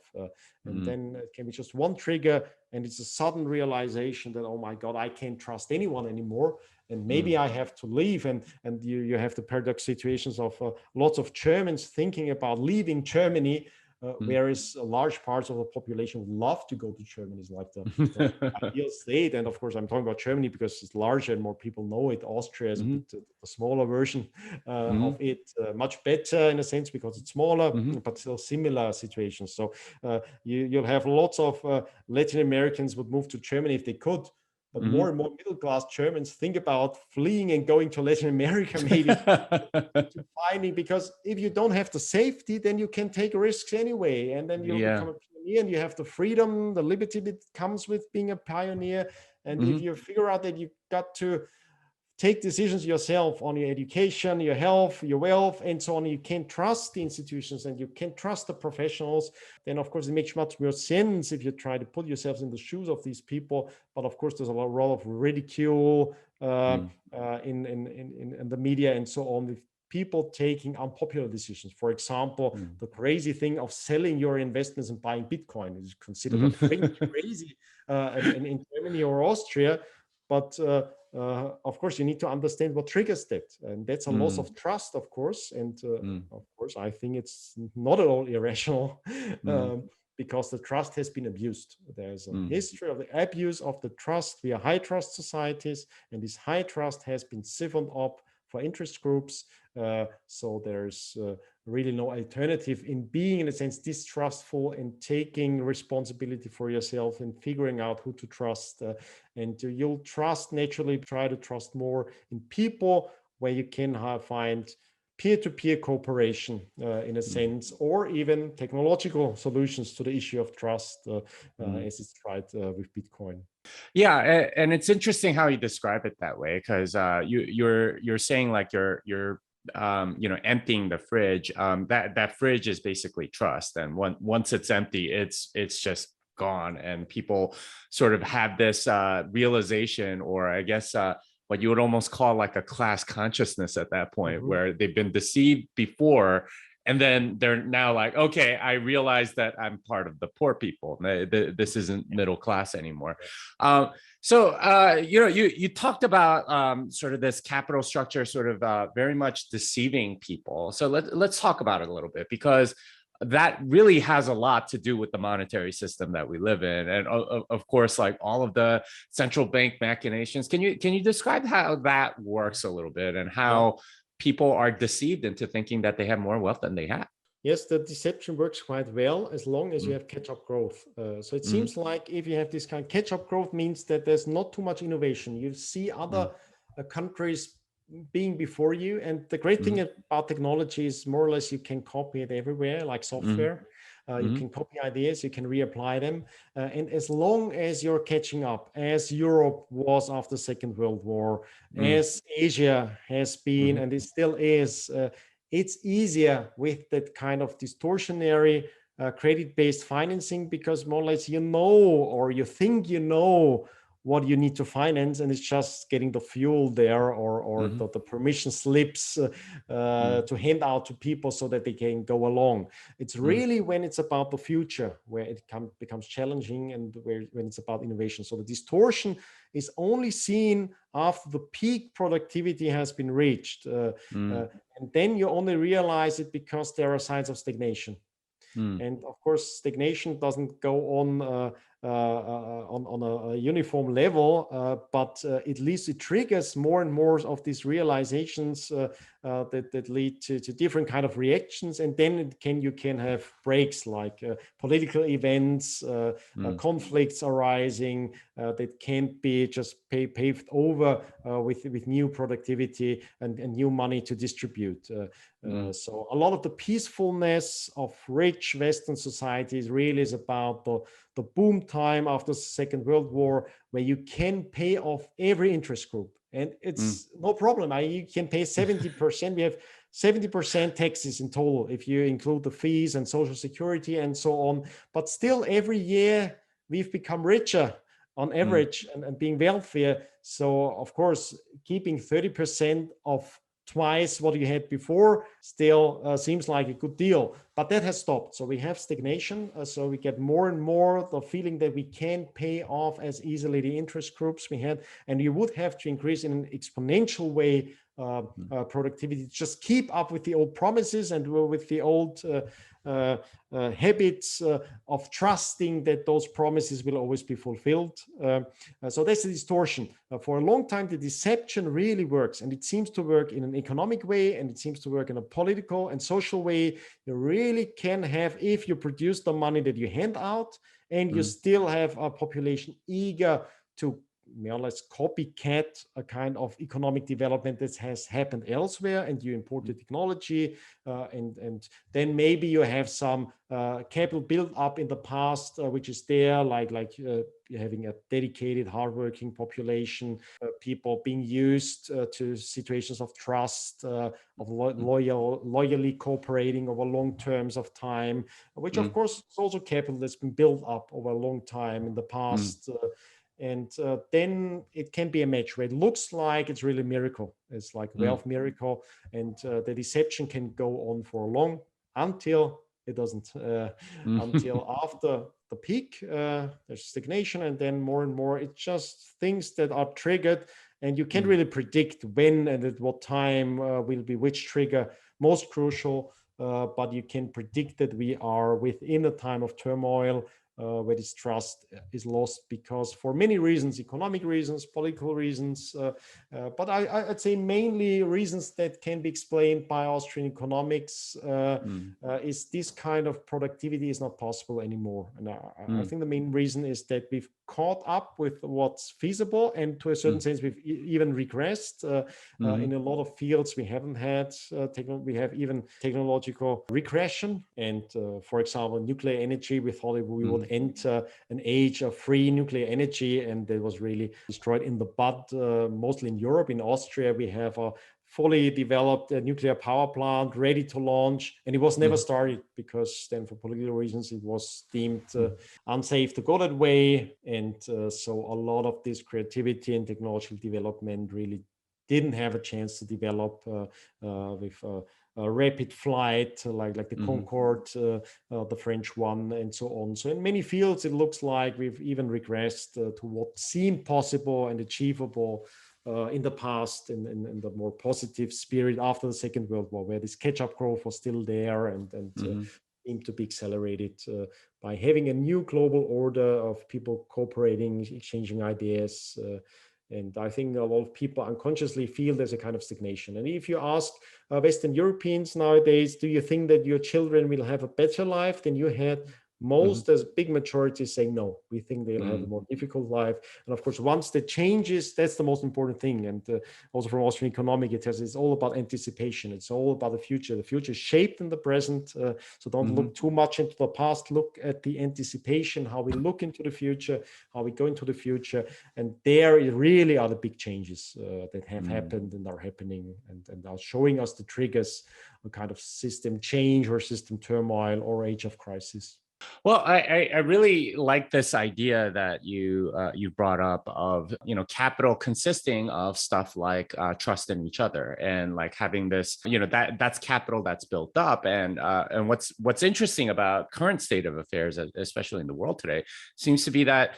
And then it can be just one trigger, and it's a sudden realization that, oh my God, I can't trust anyone anymore. And maybe I have to leave. And you have the paradox situations of lots of Germans thinking about leaving Germany, whereas large parts of the population would love to go to Germany. It's like the ideal state. And of course, I'm talking about Germany because it's larger and more people know it. Austria is a bit a smaller version of it, much better in a sense because it's smaller, but still similar situations. So you'll have lots of Latin Americans would move to Germany if they could. But more and more middle-class Germans think about fleeing and going to Latin America, maybe to finding, because if you don't have the safety, then you can take risks anyway. And then you'll become a pioneer, and you have the freedom, the liberty that comes with being a pioneer. And if you figure out that you've got to take decisions yourself on your education, your health, your wealth, and so on, you can't trust the institutions and you can't trust the professionals, then of course it makes much more sense if you try to put yourselves in the shoes of these people. But of course there's a lot of ridicule in the media and so on, with people taking unpopular decisions. For example, the crazy thing of selling your investments and buying Bitcoin is considered a crazy in Germany or Austria. But of course, you need to understand what triggers that. And that's a loss of trust, of course. And of course, I think it's not at all irrational because the trust has been abused. There's a history of the abuse of the trust. We are high trust societies, and this high trust has been siphoned up for interest groups. So there's really no alternative in being, in a sense, distrustful and taking responsibility for yourself and figuring out who to trust. And you'll trust, naturally try to trust more in people where you can find peer-to-peer cooperation in a sense, or even technological solutions to the issue of trust, as it's tried with Bitcoin. Yeah, and it's interesting how you describe it that way, because you're saying like you're emptying the fridge. That fridge is basically trust, and once it's empty, it's just gone, and people sort of have this realization, or I guess what you would almost call like a class consciousness at that point, where they've been deceived before. And then they're now like, okay, I realize that I'm part of the poor people. This isn't middle class anymore. You talked about sort of this capital structure sort of very much deceiving people. So let's talk about it a little bit, because that really has a lot to do with the monetary system that we live in. And of course, like all of the central bank machinations. Can you describe how that works a little bit, and how people are deceived into thinking that they have more wealth than they have? Yes, the deception works quite well as long as you have catch-up growth. So it seems like if you have this kind of catch-up growth, means that there's not too much innovation. You see other countries being before you. And the great thing about technology is more or less you can copy it everywhere, like software. You can copy ideas, you can reapply them. And as long as you're catching up, as Europe was after the Second World War, as Asia has been, and it still is, it's easier with that kind of distortionary credit-based financing, because more or less you know, or you think you know what you need to finance, and it's just getting the fuel there, or the permission slips to hand out to people so that they can go along. It's really when it's about the future where it becomes challenging, and when it's about innovation. So the distortion is only seen after the peak productivity has been reached, and then you only realize it because there are signs of stagnation. And of course, stagnation doesn't go on a uniform level, but at least it triggers more and more of these realizations that lead to different kind of reactions. And then you can have breaks, like political events, conflicts arising that can't be just paved over with new productivity and new money to distribute. So a lot of the peacefulness of rich Western societies really is about the boom time after the Second World War, where you can pay off every interest group. And it's no problem. You can pay 70%. We have 70% taxes in total, if you include the fees and social security and so on. But still, every year we've become richer on average and being wealthier. So, of course, keeping 30% of twice what you had before still seems like a good deal, but that has stopped. So we have stagnation. So we get more and more the feeling that we can't pay off as easily the interest groups we had, and you would have to increase in an exponential way productivity to just keep up with the old promises and with the old habits of trusting that those promises will always be fulfilled. So that's the distortion. For a long time, the deception really works, and it seems to work in an economic way, and it seems to work in a political and social way. You really can have, if you produce the money that you hand out, and you still have a population eager to more or less copycat a kind of economic development that has happened elsewhere, and you import the technology, and then maybe you have some capital built up in the past, which is there, like having a dedicated, hardworking population, people being used to situations of trust, of loyally cooperating over long terms of time, which of course is also capital that's been built up over a long time in the past. And then it can be a match where it looks like it's really a miracle. It's like wealth miracle, and the deception can go on for long until it doesn't. Until after the peak, there's stagnation, and then more and more it's just things that are triggered, and you can't really predict when and at what time will be which trigger most crucial. But you can predict that we are within a time of turmoil, where this trust is lost because for many reasons, economic reasons, political reasons, but I'd say mainly reasons that can be explained by Austrian economics, is this kind of productivity is not possible anymore. And I think the main reason is that we've caught up with what's feasible, and to a certain sense we've even regressed. In a lot of fields we haven't had we have even technological regression, and for example, nuclear energy, we thought we would enter an age of free nuclear energy, and it was really destroyed in the bud, mostly in Europe. In Austria we have a fully developed nuclear power plant ready to launch, and it was never started because then for political reasons it was deemed unsafe to go that way. And so a lot of this creativity and technological development really didn't have a chance to develop with a rapid flight like the Concorde, the French one, and so on. So in many fields it looks like we've even regressed to what seemed possible and achievable in the past, in the more positive spirit after the Second World War, where this catch-up growth was still there and seemed to be accelerated by having a new global order of people cooperating, exchanging ideas. And I think a lot of people unconsciously feel there's a kind of stagnation. And if you ask Western Europeans nowadays, do you think that your children will have a better life than you had? Most, there's a big majority saying no. We think they'll have a more difficult life. And of course, once the changes, that's the most important thing. And also from Austrian Economics, it's all about anticipation. It's all about the future. The future is shaped in the present. So don't look too much into the past. Look at the anticipation, how we look into the future, how we go into the future. And there really are the big changes that have happened and are happening and are showing us the triggers, a kind of system change or system turmoil or age of crisis. Well, I really like this idea that you brought up of, you know, capital consisting of stuff like trust in each other and like having this, you know, that's capital that's built up. And what's interesting about current state of affairs, especially in the world today, seems to be that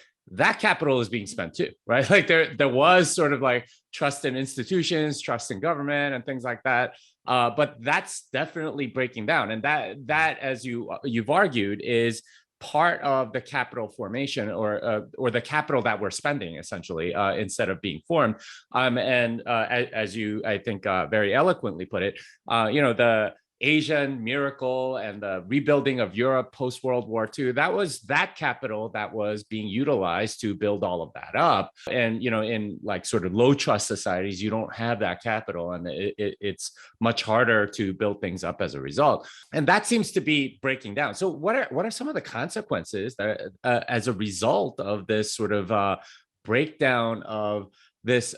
capital is being spent too, right? Like there was sort of like trust in institutions, trust in government, and things like that. But that's definitely breaking down, and that as you've argued is part of the capital formation or the capital that we're spending essentially instead of being formed. As you I think very eloquently put it, you know, the Asian miracle and the rebuilding of Europe post World War II, that was that capital that was being utilized to build all of that up. And, you know, in like sort of low trust societies, you don't have that capital, and it's much harder to build things up as a result. And that seems to be breaking down. So what are some of the consequences that as a result of this sort of breakdown of this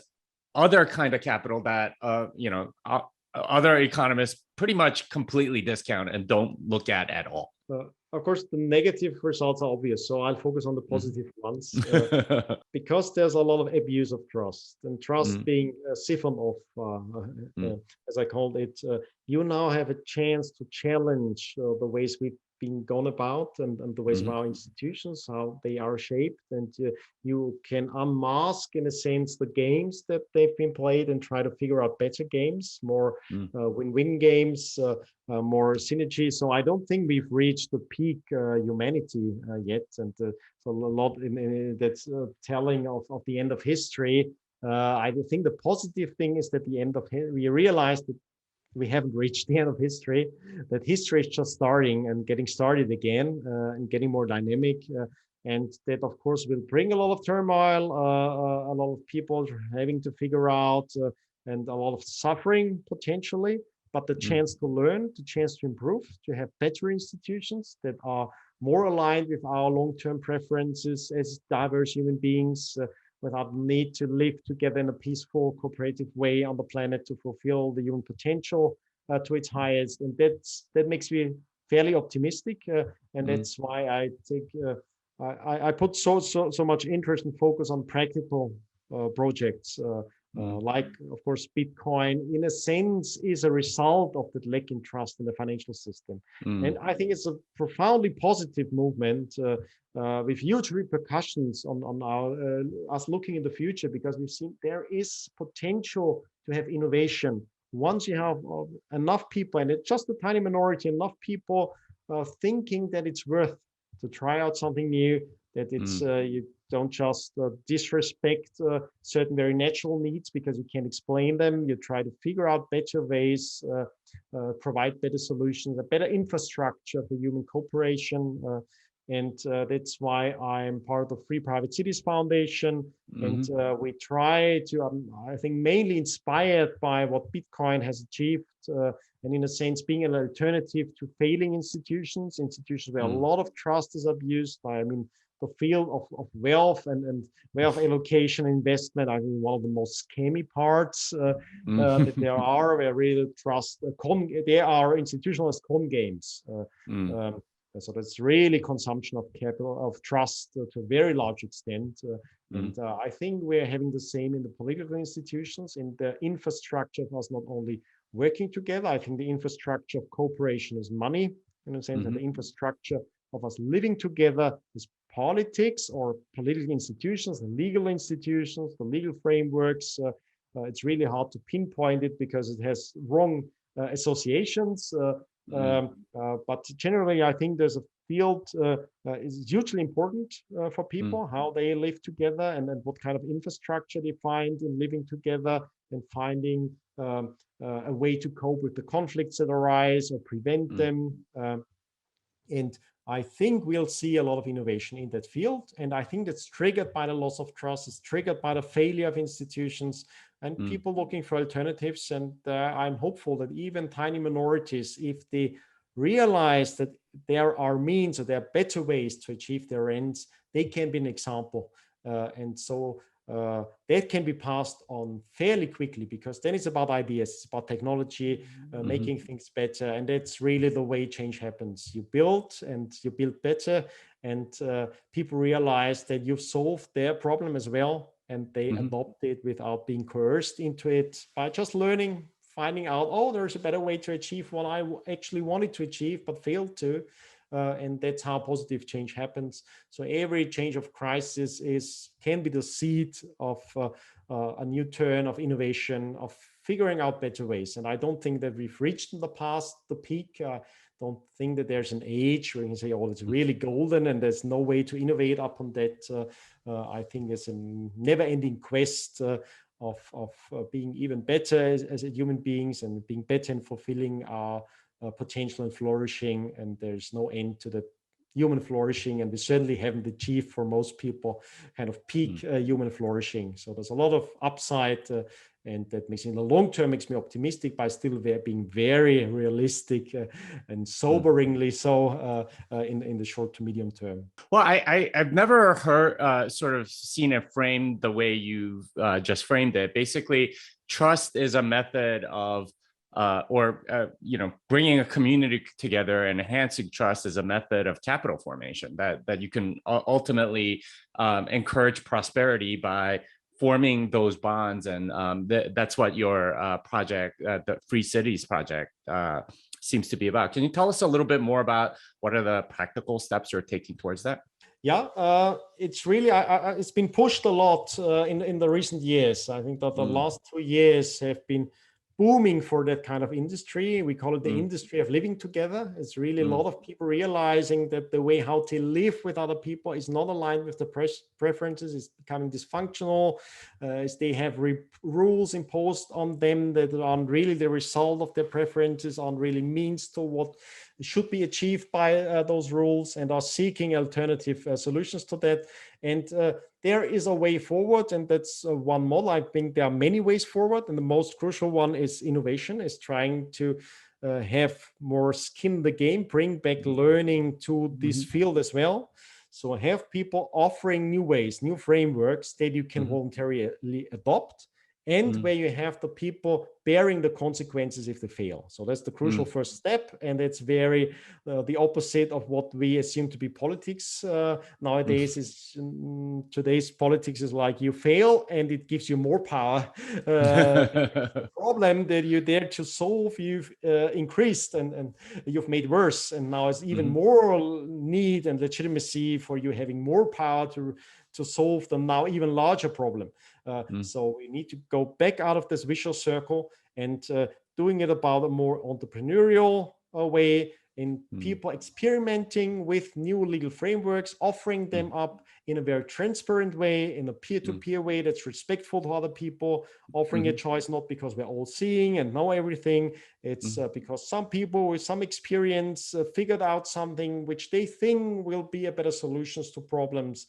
other kind of capital that, you know, other economists pretty much completely discount and don't look at all? Of course, the negative results are obvious, so I'll focus on the positive ones. Because there's a lot of abuse of trust, and trust being a siphon off, as I called it, you now have a chance to challenge the ways we've been gone about and the ways of our institutions, how they are shaped, and you can unmask, in a sense, the games that they've been played and try to figure out better games, more win-win games, more synergy. So I don't think we've reached the peak humanity yet, and so a lot that's telling of the end of history. I think the positive thing is that we realized that we haven't reached the end of history, that history is just starting and getting started again and getting more dynamic. And that, of course, will bring a lot of turmoil, a lot of people having to figure out, and a lot of suffering potentially. But the chance to learn, the chance to improve, to have better institutions that are more aligned with our long-term preferences as diverse human beings, without the need to live together in a peaceful, cooperative way on the planet to fulfill the human potential to its highest. And that makes me fairly optimistic. And that's why I think I put so much interest and focus on practical projects. Like, of course, Bitcoin, in a sense, is a result of that lack in trust in the financial system. And I think it's a profoundly positive movement with huge repercussions on us looking in the future, because we've seen there is potential to have innovation. Once you have enough people, and it's just a tiny minority, enough people thinking that it's worth to try out something new, that it's you don't just disrespect certain very natural needs because you can't explain them. You try to figure out better ways, provide better solutions, a better infrastructure for human cooperation. And that's why I'm part of Free Private Cities Foundation. And we try to, I think, mainly inspired by what Bitcoin has achieved, and in a sense, being an alternative to failing institutions where a lot of trust is abused by, the field of wealth and wealth allocation investment. I think one of the most scammy parts that there are, where really trust, there are institutionalized con games. So that's really consumption of capital, of trust to a very large extent. And I think we're having the same in the political institutions, in the infrastructure of us not only working together. I think the infrastructure of cooperation is money, in a sense, and the infrastructure of us living together is politics or political institutions, the legal institutions, the legal frameworks. It's really hard to pinpoint it because it has wrong associations. But generally, I think there's a field is hugely important for people, how they live together and what kind of infrastructure they find in living together, and finding a way to cope with the conflicts that arise or prevent them. And I think we'll see a lot of innovation in that field. And I think that's triggered by the loss of trust, it's triggered by the failure of institutions and people looking for alternatives. And I'm hopeful that even tiny minorities, if they realize that there are means or there are better ways to achieve their ends, they can be an example. And so that can be passed on fairly quickly, because then it's about ideas, it's about technology, making things better. And that's really the way change happens. You build and you build better, and people realize that you've solved their problem as well, and they adopt it without being coerced into it, by just learning, finding out, oh, there's a better way to achieve what I actually wanted to achieve but failed to. And that's how positive change happens. So every change of crisis can be the seed of a new turn of innovation, of figuring out better ways. And I don't think that we've reached in the past the peak. I don't think that there's an age where you can say, oh, it's really golden and there's no way to innovate upon that. I think it's a never-ending quest of being even better as human beings, and being better in fulfilling our potential and flourishing. And there's no end to the human flourishing, and we certainly haven't achieved for most people kind of peak human flourishing. So there's a lot of upside, and that makes, in the long term, makes me optimistic, by still being very realistic and soberingly so in the short to medium term. Well, I've never heard sort of seen it framed the way you've just framed it. Basically, trust is a method of bringing a community together and enhancing trust is a method of capital formation, that you can ultimately encourage prosperity by forming those bonds. And that's what your project, the Free Cities project, seems to be about. Can you tell us a little bit more about what are the practical steps you're taking towards that? Yeah, it's really, it's been pushed a lot in the recent years. I think that the last 2 years have been booming for that kind of industry. We call it the industry of living together. It's really a lot of people realizing that the way how to live with other people is not aligned with the preferences, is becoming dysfunctional, as they have rules imposed on them that aren't really the result of their preferences, aren't really means to what should be achieved by those rules, and are seeking alternative solutions to that. And there is a way forward, and that's one model. I think there are many ways forward, and the most crucial one is innovation, is trying to have more skin in the game, bring back learning to this field as well. So have people offering new ways, new frameworks that you can voluntarily adopt, and where you have the people bearing the consequences if they fail. So that's the crucial first step, and it's very the opposite of what we assume to be politics nowadays. Is today's politics is like, you fail and it gives you more power. The problem that you dare to solve, you've increased and you've made worse, and now it's even more need and legitimacy for you having more power to solve the now even larger problem. So we need to go back out of this vicious circle and doing it about a more entrepreneurial way, in people experimenting with new legal frameworks, offering them up in a very transparent way, in a peer-to-peer way that's respectful to other people, offering a choice not because we're all seeing and know everything. It's because some people with some experience figured out something which they think will be a better solutions to problems.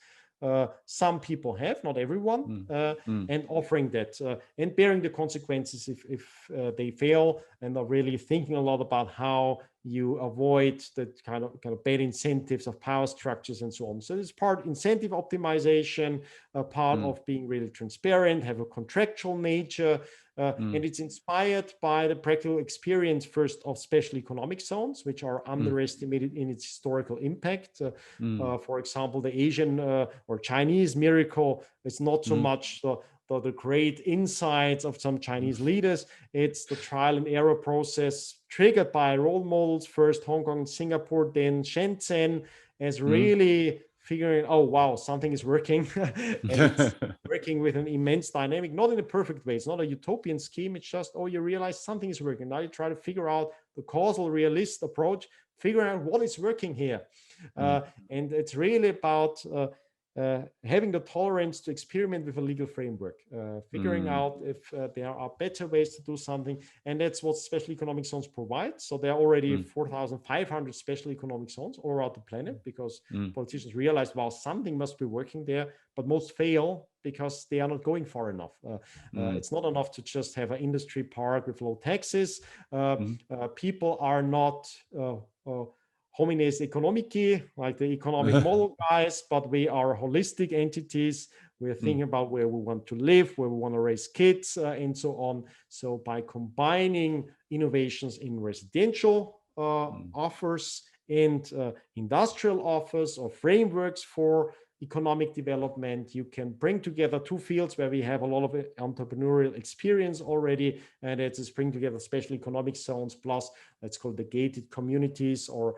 Some people have, not everyone, and offering that and bearing the consequences if they fail, and are really thinking a lot about how you avoid the kind of bad incentives of power structures and so on. So this part incentive optimization, part of being really transparent, have a contractual nature, and it's inspired by the practical experience first of special economic zones, which are underestimated in its historical impact. For example, the Asian or Chinese miracle is not so much the great insights of some Chinese leaders. It's the trial and error process triggered by role models, first Hong Kong and Singapore, then Shenzhen, as really figuring, oh, wow, something is working. And it's working with an immense dynamic, not in a perfect way. It's not a utopian scheme. It's just, oh, you realize something is working. Now you try to figure out the causal realist approach, figuring out what is working here. And it's really about having the tolerance to experiment with a legal framework, figuring out if there are better ways to do something. And that's what special economic zones provide. So there are already 4,500 special economic zones all around the planet, because politicians realize, well, something must be working there, but most fail because they are not going far enough. It's not enough to just have an industry park with low taxes. People are not homines economici, like the economic model guys, but we are holistic entities. We're thinking about where we want to live, where we want to raise kids, and so on. So by combining innovations in residential offers and industrial offers or frameworks for economic development, you can bring together two fields where we have a lot of entrepreneurial experience already, and it's bring together special economic zones plus, let's call the gated communities or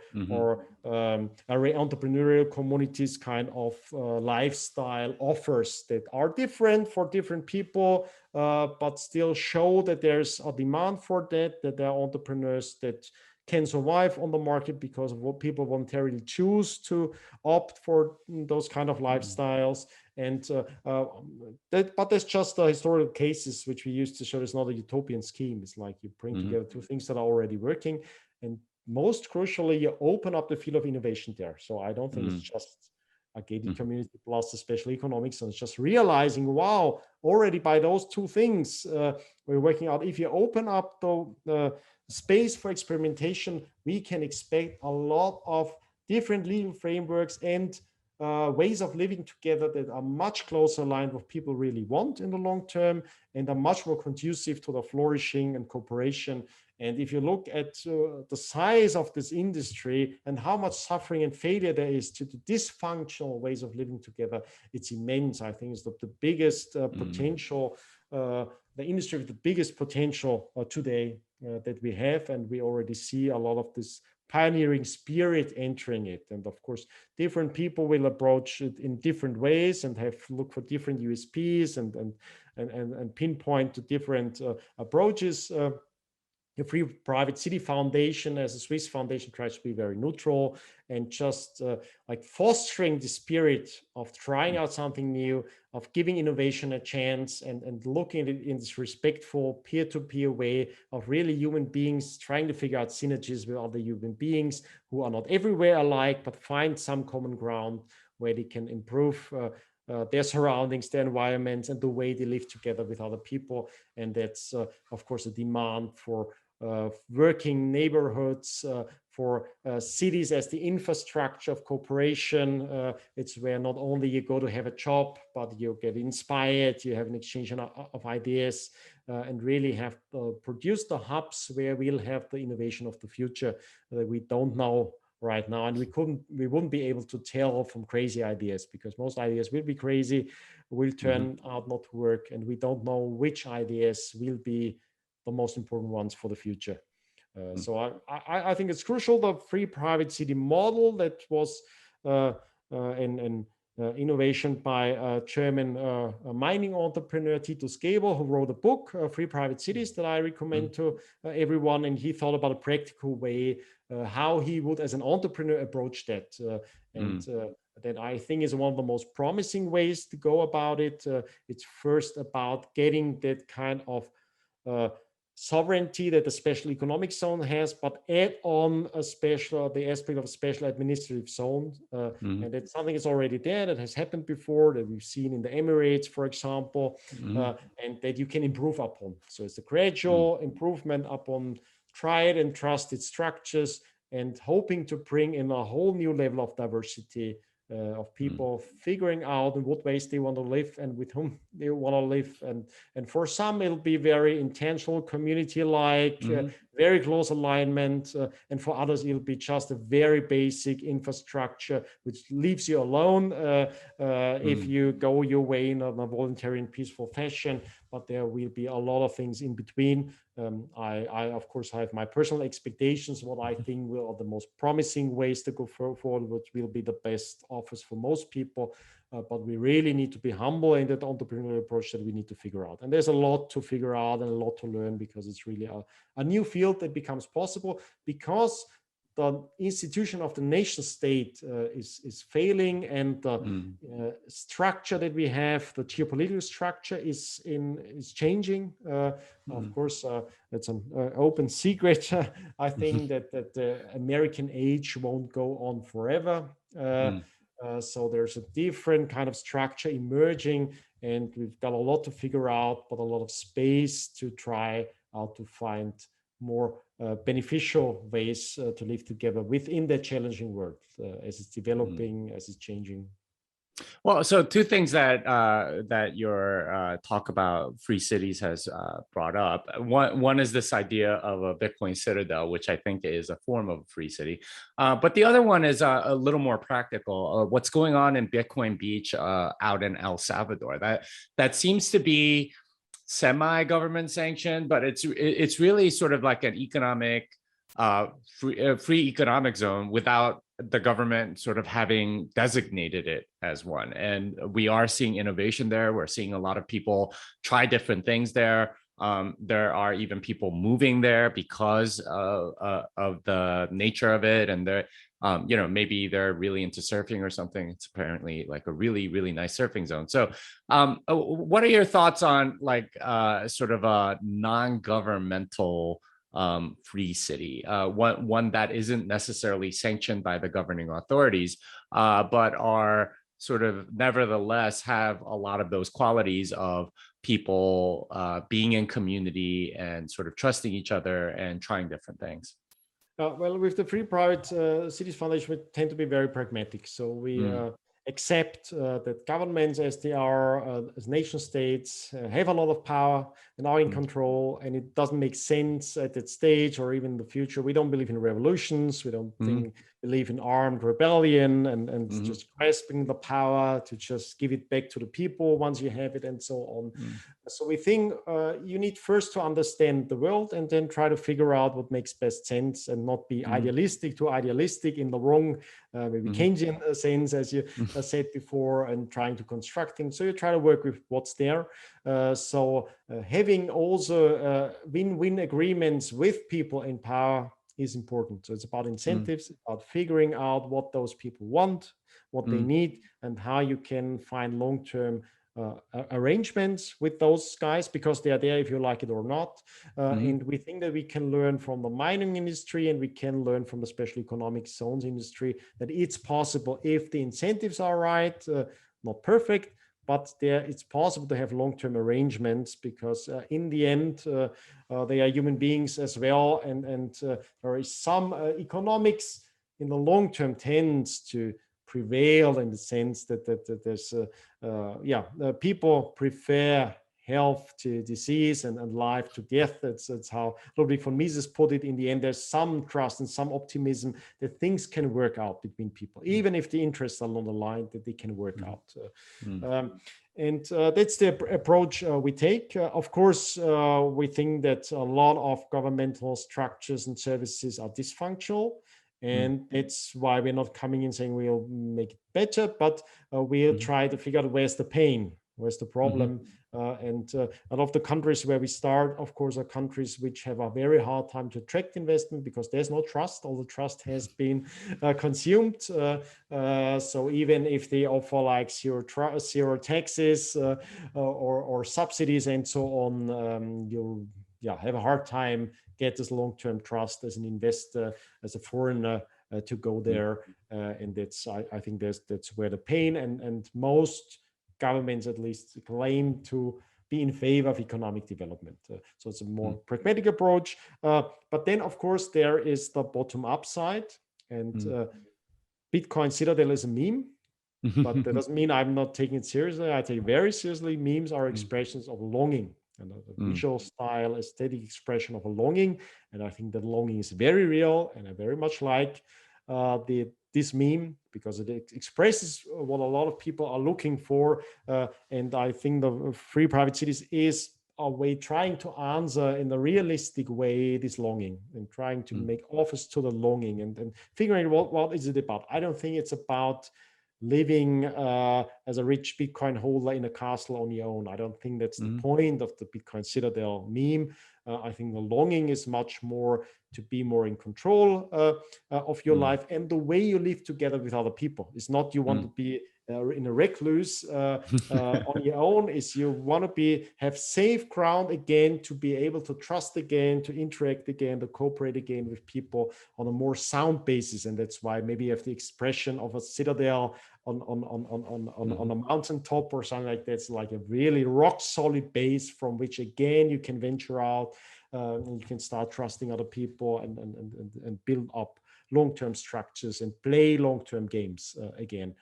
entrepreneurial communities kind of lifestyle offers that are different for different people, but still show that there's a demand for that there are entrepreneurs that can survive on the market because of what people voluntarily choose to opt for those kind of lifestyles. And but that's just the historical cases which we used to show. It's not a utopian scheme. It's like you bring together two things that are already working, and most crucially, you open up the field of innovation there. So I don't think it's just a gated community plus the special economics, and it's just realizing, wow, already by those two things we're working out. If you open up the space for experimentation, we can expect a lot of different legal frameworks and ways of living together that are much closer aligned with what people really want in the long term, and are much more conducive to the flourishing and cooperation. And if you look at the size of this industry and how much suffering and failure there is to the dysfunctional ways of living together, it's immense. I think it's the biggest potential, the industry with the biggest potential today that we have. And we already see a lot of this pioneering spirit entering it. And of course, different people will approach it in different ways and have look for different USPs and pinpoint to different approaches. The Free Private City Foundation, as a Swiss foundation, tries to be very neutral and just like fostering the spirit of trying out something new, of giving innovation a chance, and looking at it in this respectful peer-to-peer way of really human beings trying to figure out synergies with other human beings who are not everywhere alike, but find some common ground where they can improve their surroundings, their environments, and the way they live together with other people. And that's, of course, a demand for working neighborhoods, for cities as the infrastructure of cooperation. It's where not only you go to have a job, but you get inspired, you have an exchange of ideas, and really have produced the hubs where we'll have the innovation of the future that we don't know right now, and we wouldn't be able to tell from crazy ideas, because most ideas will be crazy, will turn out not to work, and we don't know which ideas will be the most important ones for the future. So I think it's crucial, the free private city model that was an innovation by a German mining entrepreneur, Titus Gebel, who wrote a book, Free Private Cities, that I recommend to everyone. And he thought about a practical way how he would, as an entrepreneur, approach that. That I think is one of the most promising ways to go about it. It's first about getting that kind of sovereignty that the special economic zone has, but add on the aspect of a special administrative zone. And that's something that's already there, that has happened before, that we've seen in the Emirates, for example, and that you can improve upon. So it's a gradual improvement upon tried and trusted structures, and hoping to bring in a whole new level of diversity of people figuring out in what ways they want to live and with whom they want to live. And for some, it'll be very intentional, community-like, very close alignment. And for others, it'll be just a very basic infrastructure, which leaves you alone if you go your way in a voluntary and peaceful fashion. But there will be a lot of things in between. I of course, have my personal expectations, what I think are the most promising ways to go forward, which will be the best offers for most people. But we really need to be humble in that entrepreneurial approach that we need to figure out. And there's a lot to figure out and a lot to learn, because it's really a new field that becomes possible, because the institution of the nation state is failing, and the structure that we have, the geopolitical structure, is changing. Of course, it's an open secret. I think that the American age won't go on forever. So there's a different kind of structure emerging, and we've got a lot to figure out, but a lot of space to try out to find more beneficial ways to live together within that challenging world as it's developing, as it's changing. Well, so two things that that your talk about free cities has brought up. One is this idea of a Bitcoin citadel, which I think is a form of a free city. But the other one is a little more practical. What's going on in Bitcoin Beach out in El Salvador? That seems to be semi-government sanctioned, but it's really sort of like an economic free economic zone without the government sort of having designated it as one. And we are seeing innovation there. We're seeing a lot of people try different things there. There are even people moving there because of the nature of it, and they're maybe they're really into surfing or something. It's apparently like a really, really nice surfing zone. So what are your thoughts on like sort of a non-governmental free city, one that isn't necessarily sanctioned by the governing authorities, but are sort of nevertheless have a lot of those qualities of people being in community and sort of trusting each other and trying different things? Well, with the Free Private Cities Foundation, we tend to be very pragmatic. So we accept that governments, as they are, as nation states, have a lot of power and are in control, and it doesn't make sense at that stage or even in the future. We don't believe in revolutions. We don't believe in armed rebellion and just grasping the power to just give it back to the people once you have it and so on. So we think you need first to understand the world and then try to figure out what makes best sense, and not be too idealistic in the wrong, maybe Keynesian sense, as you said before, and trying to construct things. So you try to work with what's there. So having also win-win agreements with people in power is important. So it's about incentives, about figuring out what those people want, what they need, and how you can find long-term arrangements with those guys, because they are there if you like it or not. And we think that we can learn from the mining industry, and we can learn from the special economic zones industry, that it's possible if the incentives are right, not perfect, but it's possible to have long-term arrangements, because in the end, they are human beings as well. And there is some economics in the long term tends to prevail, in the sense that there's people prefer health to disease and life to death. That's how Ludwig von Mises put it. In the end, there's some trust and some optimism that things can work out between people, even if the interests are not aligned, that they can work out. And that's the approach we take. Of course, we think that a lot of governmental structures and services are dysfunctional. And that's why we're not coming in saying we'll make it better, but we'll try to figure out where's the pain, where's the problem. And a lot of the countries where we start, of course, are countries which have a very hard time to attract investment, because there's no trust. All the trust has been consumed. So even if they offer like zero taxes or subsidies and so on, you'll have a hard time get this long-term trust as an investor, as a foreigner, to go there. And that's, I think that's where the pain, and most governments at least claim to be in favor of economic development. So it's a more pragmatic approach. But then, of course, there is the bottom-up side. And Bitcoin Citadel is a meme, but that doesn't mean I'm not taking it seriously. I take it very seriously. Memes are expressions of longing, and a visual style, aesthetic expression of a longing. And I think that longing is very real, and I very much like this meme, because it expresses what a lot of people are looking for. And I think the Free Private Cities is a way trying to answer in a realistic way this longing, and trying to make offers to the longing, and figuring what is it about. I don't think it's about living as a rich Bitcoin holder in a castle on your own. I don't think that's the point of the Bitcoin Citadel meme. I think the longing is much more to be more in control of your life, and the way you live together with other people. It's not you want to be in a recluse on your own. Is you want to have safe ground again, to be able to trust again, to interact again, to cooperate again with people on a more sound basis. And that's why maybe you have the expression of a citadel on a mountaintop or something like that. It's like a really rock solid base from which again you can venture out, and you can start trusting other people and build up long-term structures and play long-term games again.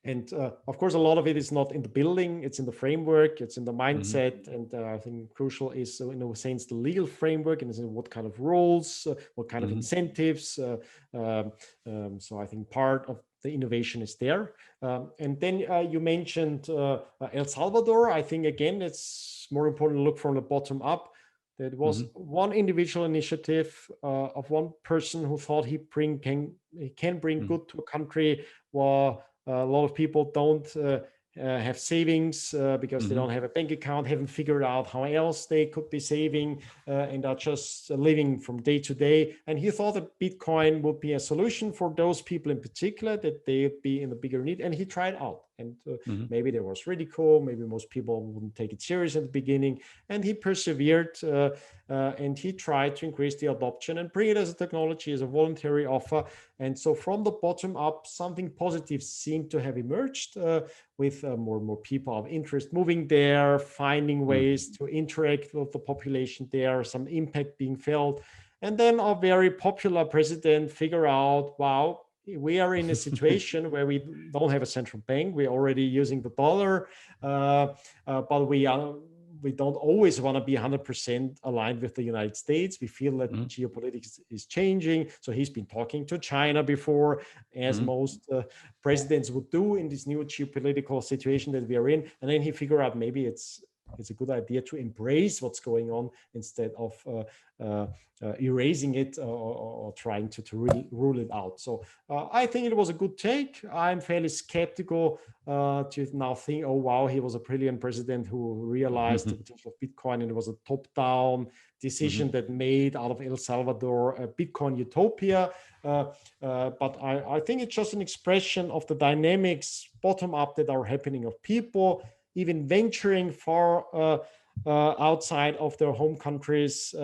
And of course, a lot of it is not in the building, it's in the framework, it's in the mindset. And I think crucial is, in a sense, the legal framework, and what kind of rules, what kind of incentives. So I think part of the innovation is there. And then you mentioned El Salvador. I think, again, it's more important to look from the bottom up. There was one individual initiative of one person who thought he can bring good to a country where a lot of people don't have savings because they don't have a bank account, haven't figured out how else they could be saving, and are just living from day to day. And he thought that Bitcoin would be a solution for those people in particular, that they would be in a bigger need. And he tried out. And maybe there was ridicule, maybe most people wouldn't take it serious at the beginning. And he persevered, and he tried to increase the adoption and bring it as a technology, as a voluntary offer. And so from the bottom up, something positive seemed to have emerged, with more and more people of interest moving there, finding ways to interact with the population there, some impact being felt. And then a very popular president figure out, wow, we are in a situation where we don't have a central bank. We're already using the dollar, but we don't always want to be 100% aligned with the United States. We feel that geopolitics is changing. So he's been talking to China before, as most presidents would do in this new geopolitical situation that we are in. And then he figured out maybe it's a good idea to embrace what's going on instead of erasing it or trying to rule it out. So I think it was a good take. I'm fairly skeptical to now think, oh, wow, he was a brilliant president who realized the potential of Bitcoin, and it was a top-down decision that made out of El Salvador a Bitcoin utopia. But I think it's just an expression of the dynamics bottom-up that are happening, of people even venturing far outside of their home countries,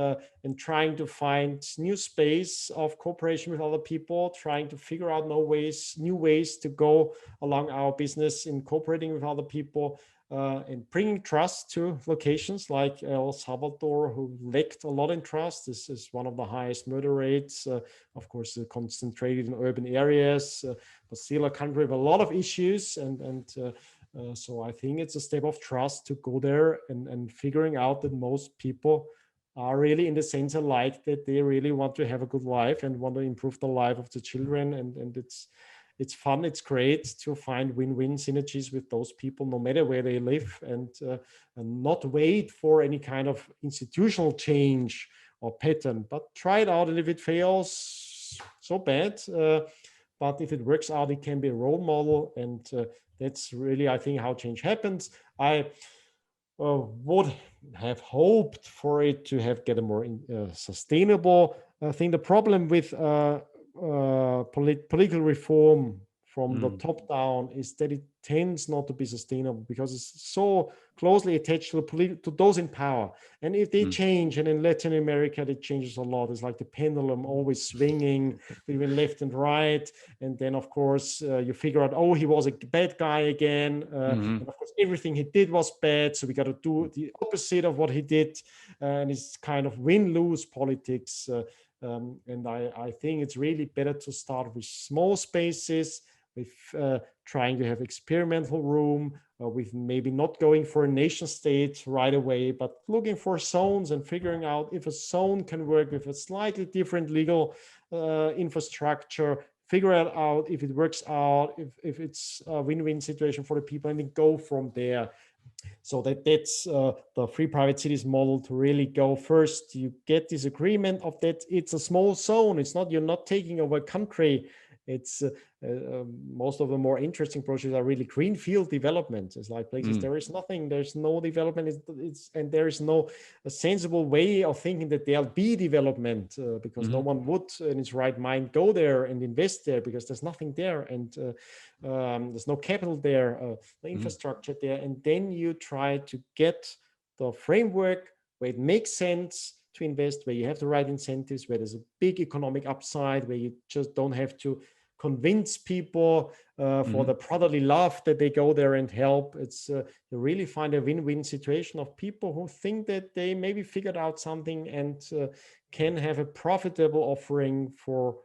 and trying to find new space of cooperation with other people, trying to figure out new ways to go along our business in cooperating with other people, and bringing trust to locations like El Salvador, who lacked a lot in trust. This is one of the highest murder rates, of course, concentrated in urban areas, but still a country with a lot of issues. So I think it's a step of trust to go there and figuring out that most people are really in the sense alike, that they really want to have a good life and want to improve the life of the children. And it's fun, it's great to find win-win synergies with those people, no matter where they live, and not wait for any kind of institutional change or pattern, but try it out. And if it fails, so bad. But if it works out, it can be a role model. And that's really, I think, how change happens. I would have hoped for it to get a more sustainable thing. The problem with political reform from the top down is that it tends not to be sustainable, because it's so closely attached to those in power. And if they change, and in Latin America it changes a lot, it's like the pendulum always swinging between left and right. And then of course you figure out, oh, he was a bad guy again, and of course everything he did was bad, so we got to do the opposite of what he did, and it's kind of win-lose politics. And I think it's really better to start with small spaces, with trying to have experimental room, with maybe not going for a nation state right away, but looking for zones and figuring out if a zone can work with a slightly different legal infrastructure, figure it out if it works out, if it's a win-win situation for the people, and then go from there. So that's the free private cities model, to really go first. You get this agreement of that it's a small zone. It's not, you're not taking over a country. It's most of the more interesting projects are really greenfield developments. It's like places there is nothing, there's no development, and there is no sensible way of thinking that there'll be development because no one would in his right mind go there and invest there because there's nothing there, and there's no capital there, no infrastructure there. And then you try to get the framework where it makes sense to invest, where you have the right incentives, where there's a big economic upside, where you just don't have to convince people for the brotherly love that they go there and help. It's you really find a win-win situation of people who think that they maybe figured out something and can have a profitable offering for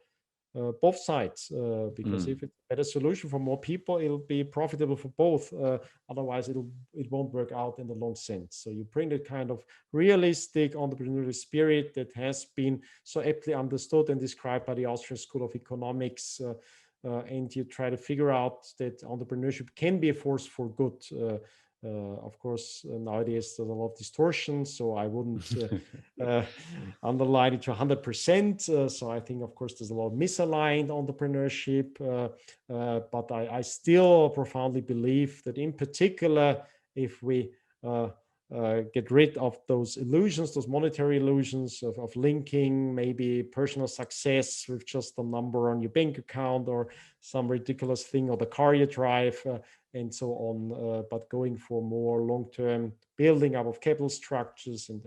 both sides, because if it's a better solution for more people, it'll be profitable for both. Otherwise, it won't work out in the long sense. So you bring that kind of realistic entrepreneurial spirit that has been so aptly understood and described by the Austrian School of Economics, and you try to figure out that entrepreneurship can be a force for good. Of course, nowadays there's a lot of distortion, so I wouldn't underline it to 100%. So I think, of course, there's a lot of misaligned entrepreneurship, but I still profoundly believe that, in particular, if we get rid of those illusions, those monetary illusions of linking maybe personal success with just a number on your bank account or some ridiculous thing, or the car you drive, and so on, but going for more long-term building up of capital structures and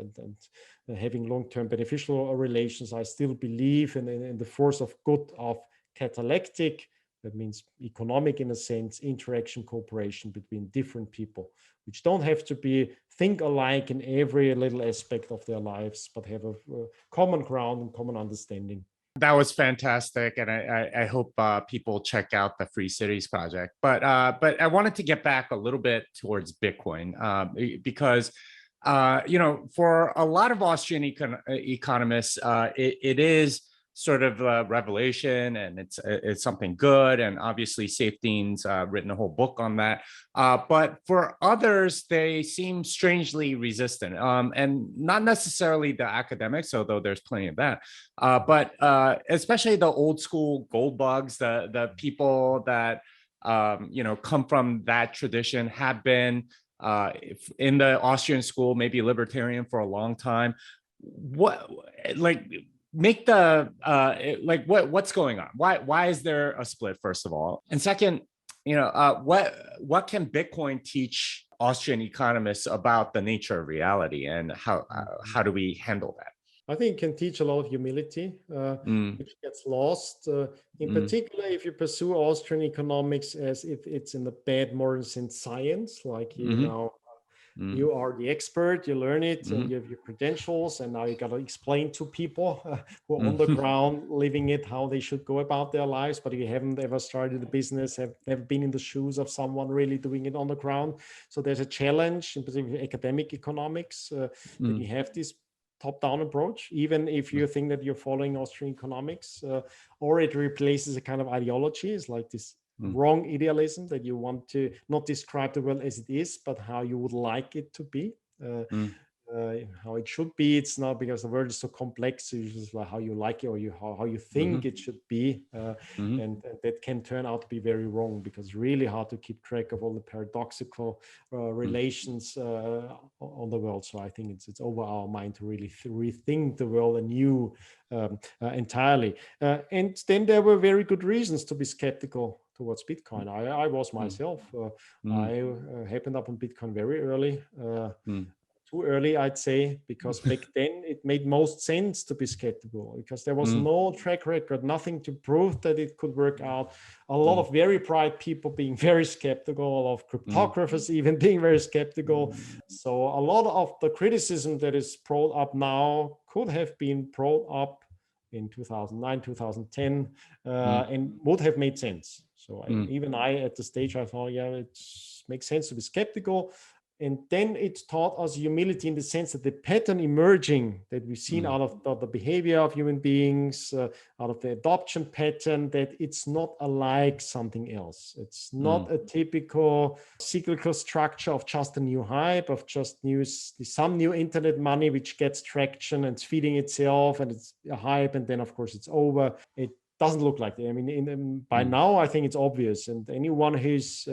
having long-term beneficial relations, I still believe in the force of good of catalectic. That means economic, in a sense, interaction, cooperation between different people, which don't have to think alike in every little aspect of their lives, but have a common ground and common understanding. That was fantastic, and I hope people check out the Free Cities project. But I wanted to get back a little bit towards Bitcoin, because for a lot of Austrian economists, it is sort of a revelation, and it's something good. And obviously, Safedean's written a whole book on that. But for others, they seem strangely resistant, and not necessarily the academics, although there's plenty of that. But especially the old school gold bugs, the people that come from that tradition, have been in the Austrian school, maybe libertarian for a long time. Make the what's going on? Why is there a split, first of all? And second, what can Bitcoin teach Austrian economists about the nature of reality, and how do we handle that? I think it can teach a lot of humility, which gets lost, in particular if you pursue Austrian economics as if it's in the bad modern sense science, like you are the expert, you learn it, and you have your credentials, and now you got to explain to people who are on the ground living it how they should go about their lives. But if you haven't ever started a business, have never been in the shoes of someone really doing it on the ground, so there's a challenge in particular academic economics, that you have this top-down approach, even if you think that you're following Austrian economics, or it replaces a kind of ideology. It's like this wrong idealism that you want to not describe the world as it is, but how you would like it to be, how it should be. It's not because the world is so complex, it's just like how you like it, or how you think it should be, and that can turn out to be very wrong, because it's really hard to keep track of all the paradoxical relations on the world. So I think it's over our mind to really rethink the world anew entirely. And then there were very good reasons to be skeptical towards Bitcoin. I was myself. I happened up on Bitcoin very early. Too early, I'd say, because back then it made most sense to be skeptical, because there was no track record, nothing to prove that it could work out. A lot of very bright people being very skeptical, a lot of cryptographers even being very skeptical. So a lot of the criticism that is brought up now could have been brought up in 2009, 2010, and would have made sense. So even at the stage, I thought, yeah, it makes sense to be skeptical. And then it taught us humility, in the sense that the pattern emerging that we've seen out of the behavior of human beings, out of the adoption pattern, that it's not alike something else. It's not a typical cyclical structure of just a new hype, of just some new internet money which gets traction and it's feeding itself, and it's a hype, and then of course it's over. It doesn't look like that. I mean, by now, I think it's obvious. And anyone who's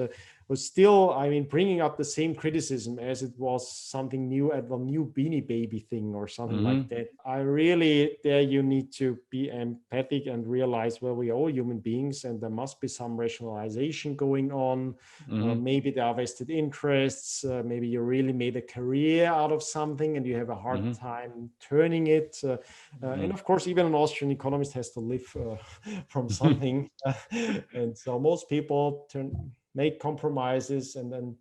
was still, I mean, bringing up the same criticism as it was something new at the new Beanie Baby thing or something like that. I really, there you need to be empathic and realize, well, we are all human beings and there must be some rationalization going on. Maybe there are vested interests. Maybe you really made a career out of something and you have a hard time turning it. And of course, even an Austrian economist has to live from something. And so most people make compromises, and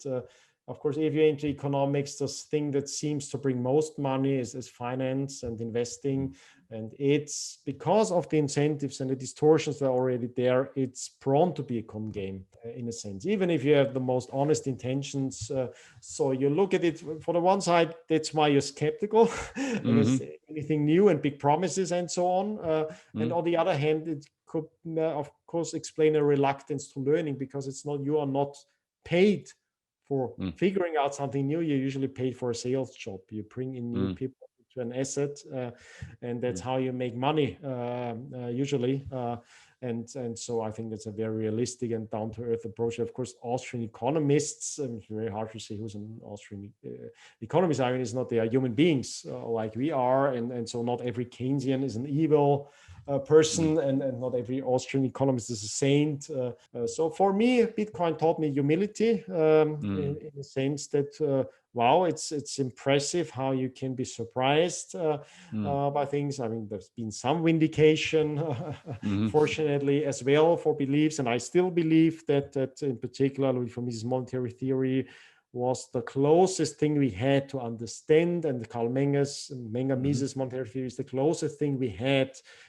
of course, if you're into economics, the thing that seems to bring most money is finance and investing, and it's because of the incentives and the distortions that are already there, it's prone to be a con game in a sense, even if you have the most honest intentions. So you look at it for the one side, that's why you're skeptical with anything new and big promises and so on, and on the other hand, it could of course explain a reluctance to learning, because you are not paid for figuring out something new. You usually pay for a sales job. You bring in new people to an asset, and that's how you make money usually. And so I think that's a very realistic and down-to-earth approach. Of course, Austrian economists, it's very hard to say who's an Austrian economist. I mean, it's not, they are human beings like we are. And so not every Keynesian is an evil person, and not every Austrian economist is a saint. So for me, Bitcoin taught me humility in the sense that, wow, it's impressive how you can be surprised by things. I mean, there's been some vindication, fortunately, as well, for beliefs. And I still believe that in particular, from this monetary theory, was the closest thing we had to understand, and Karl Mises' monetary theory is the closest thing we had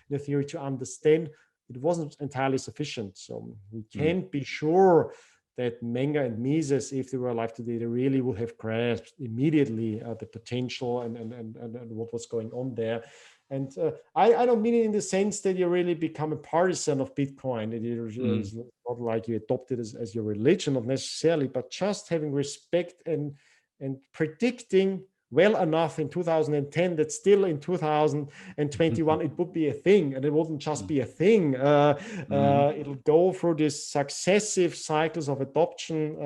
in the theory to understand. It wasn't entirely sufficient. So we can't be sure that Menger and Mises, if they were alive today, they really would have grasped immediately the potential and what was going on there. And I don't mean it in the sense that you really become a partisan of Bitcoin. It's not like you adopt it as your religion, not necessarily, but just having respect and predicting well enough in 2010 that still in 2021 it would be a thing, and it wouldn't just be a thing. It'll go through these successive cycles of adoption,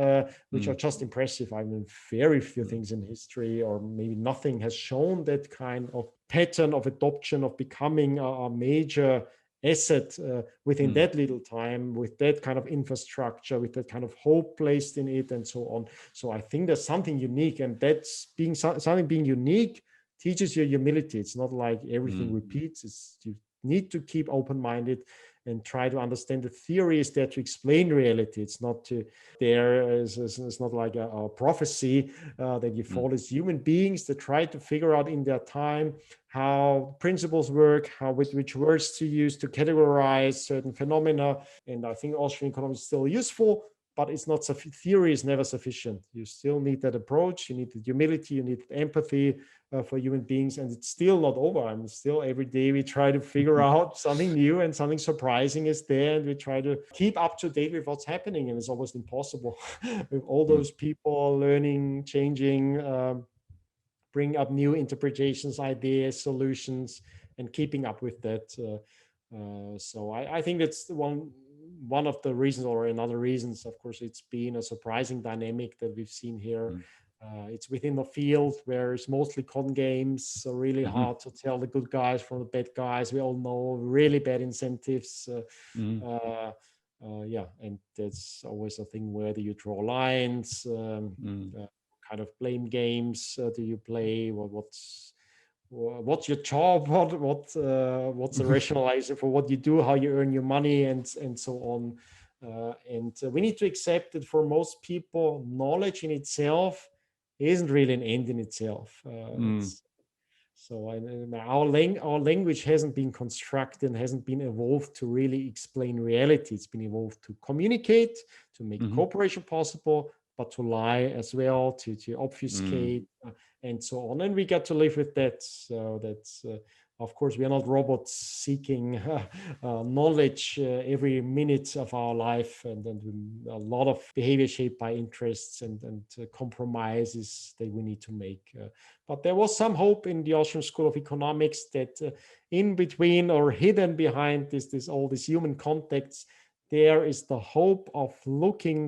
which are just impressive. I mean, very few things in history, or maybe nothing, has shown that kind of pattern of adoption, of becoming a major asset within that little time, with that kind of infrastructure, with that kind of hope placed in it, and so on. So I think there's something unique, and that's something being unique teaches you humility. It's not like everything repeats. You need to keep open-minded and try to understand the theory is there to explain reality. It's not it's not like a prophecy that you fall as human beings that try to figure out in their time how principles work, which words to use to categorize certain phenomena. And I think Austrian economics is still useful, but it's not, theory is never sufficient. You still need that approach. You need the humility, you need empathy for human beings, and it's still not over. I mean, still every day we try to figure out something new, and something surprising is there, and we try to keep up to date with what's happening, and it's almost impossible with all those people learning, changing, bring up new interpretations, ideas, solutions, and keeping up with that. So I think that's one of the reasons, or another reasons, of course, it's been a surprising dynamic that we've seen here. It's within the field where it's mostly con games, so really hard to tell the good guys from the bad guys. We all know really bad incentives. And that's always a thing. Where do you draw lines? Kind of blame games do you play? What's your job? What's the rationalizer for what you do, how you earn your money, and so on. And we need to accept that for most people, knowledge in itself isn't really an end in itself. So our language hasn't been constructed, hasn't been evolved to really explain reality. It's been evolved to communicate, to make cooperation possible, but to lie as well, to obfuscate, and so on. And we get to live with that. So that's Of course, we are not robots seeking knowledge every minute of our life, and a lot of behavior shaped by interests and compromises that we need to make. But there was some hope in the Austrian School of Economics that in between or hidden behind all these human contexts, there is the hope of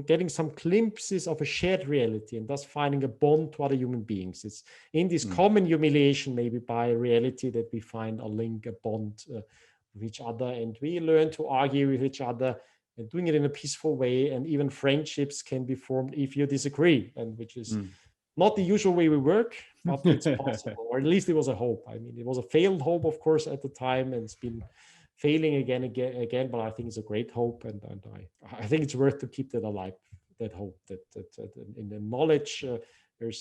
getting some glimpses of a shared reality, and thus finding a bond to other human beings. It's in this common humiliation, maybe by reality, that we find a link, a bond with each other, and we learn to argue with each other and doing it in a peaceful way. And even friendships can be formed if you disagree, and which is not the usual way we work, but it's possible, or at least it was a hope. I mean, it was a failed hope, of course, at the time, and it's been failing again, but I think it's a great hope, and I think it's worth to keep that alive, that hope that in the knowledge,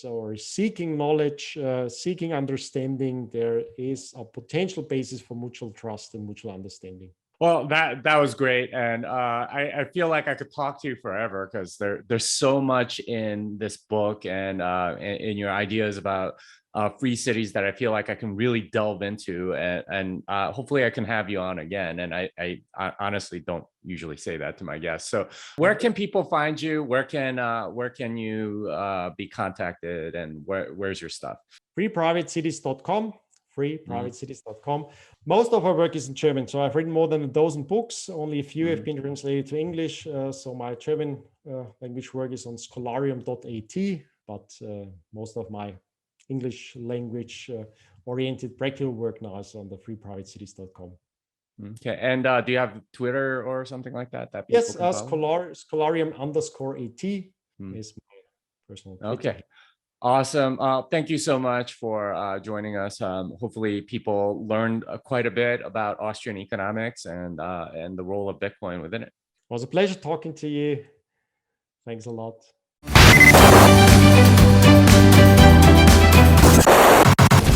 or seeking knowledge, seeking understanding, there is a potential basis for mutual trust and mutual understanding. Well, that was great, and I feel like I could talk to you forever, because there's so much in this book and in your ideas about free cities that I feel like I can really delve into, and hopefully I can have you on again. And I honestly don't usually say that to my guests. So where can people find you? Where can you be contacted, and where's your stuff? freeprivatecities.com. freeprivatecities.com. Most of our work is in German. So I've written more than a dozen books. Only a few have been translated to English. So my German language work is on scholarium.at, but most of my English language oriented practical work now is on the freeprivatecities.com. Okay. And do you have Twitter or something like that? Yes, scholarium_at is my personal Twitter. Okay. Awesome. Thank you so much for joining us. Hopefully people learned quite a bit about Austrian economics and the role of Bitcoin within it. It was a pleasure talking to you. Thanks a lot.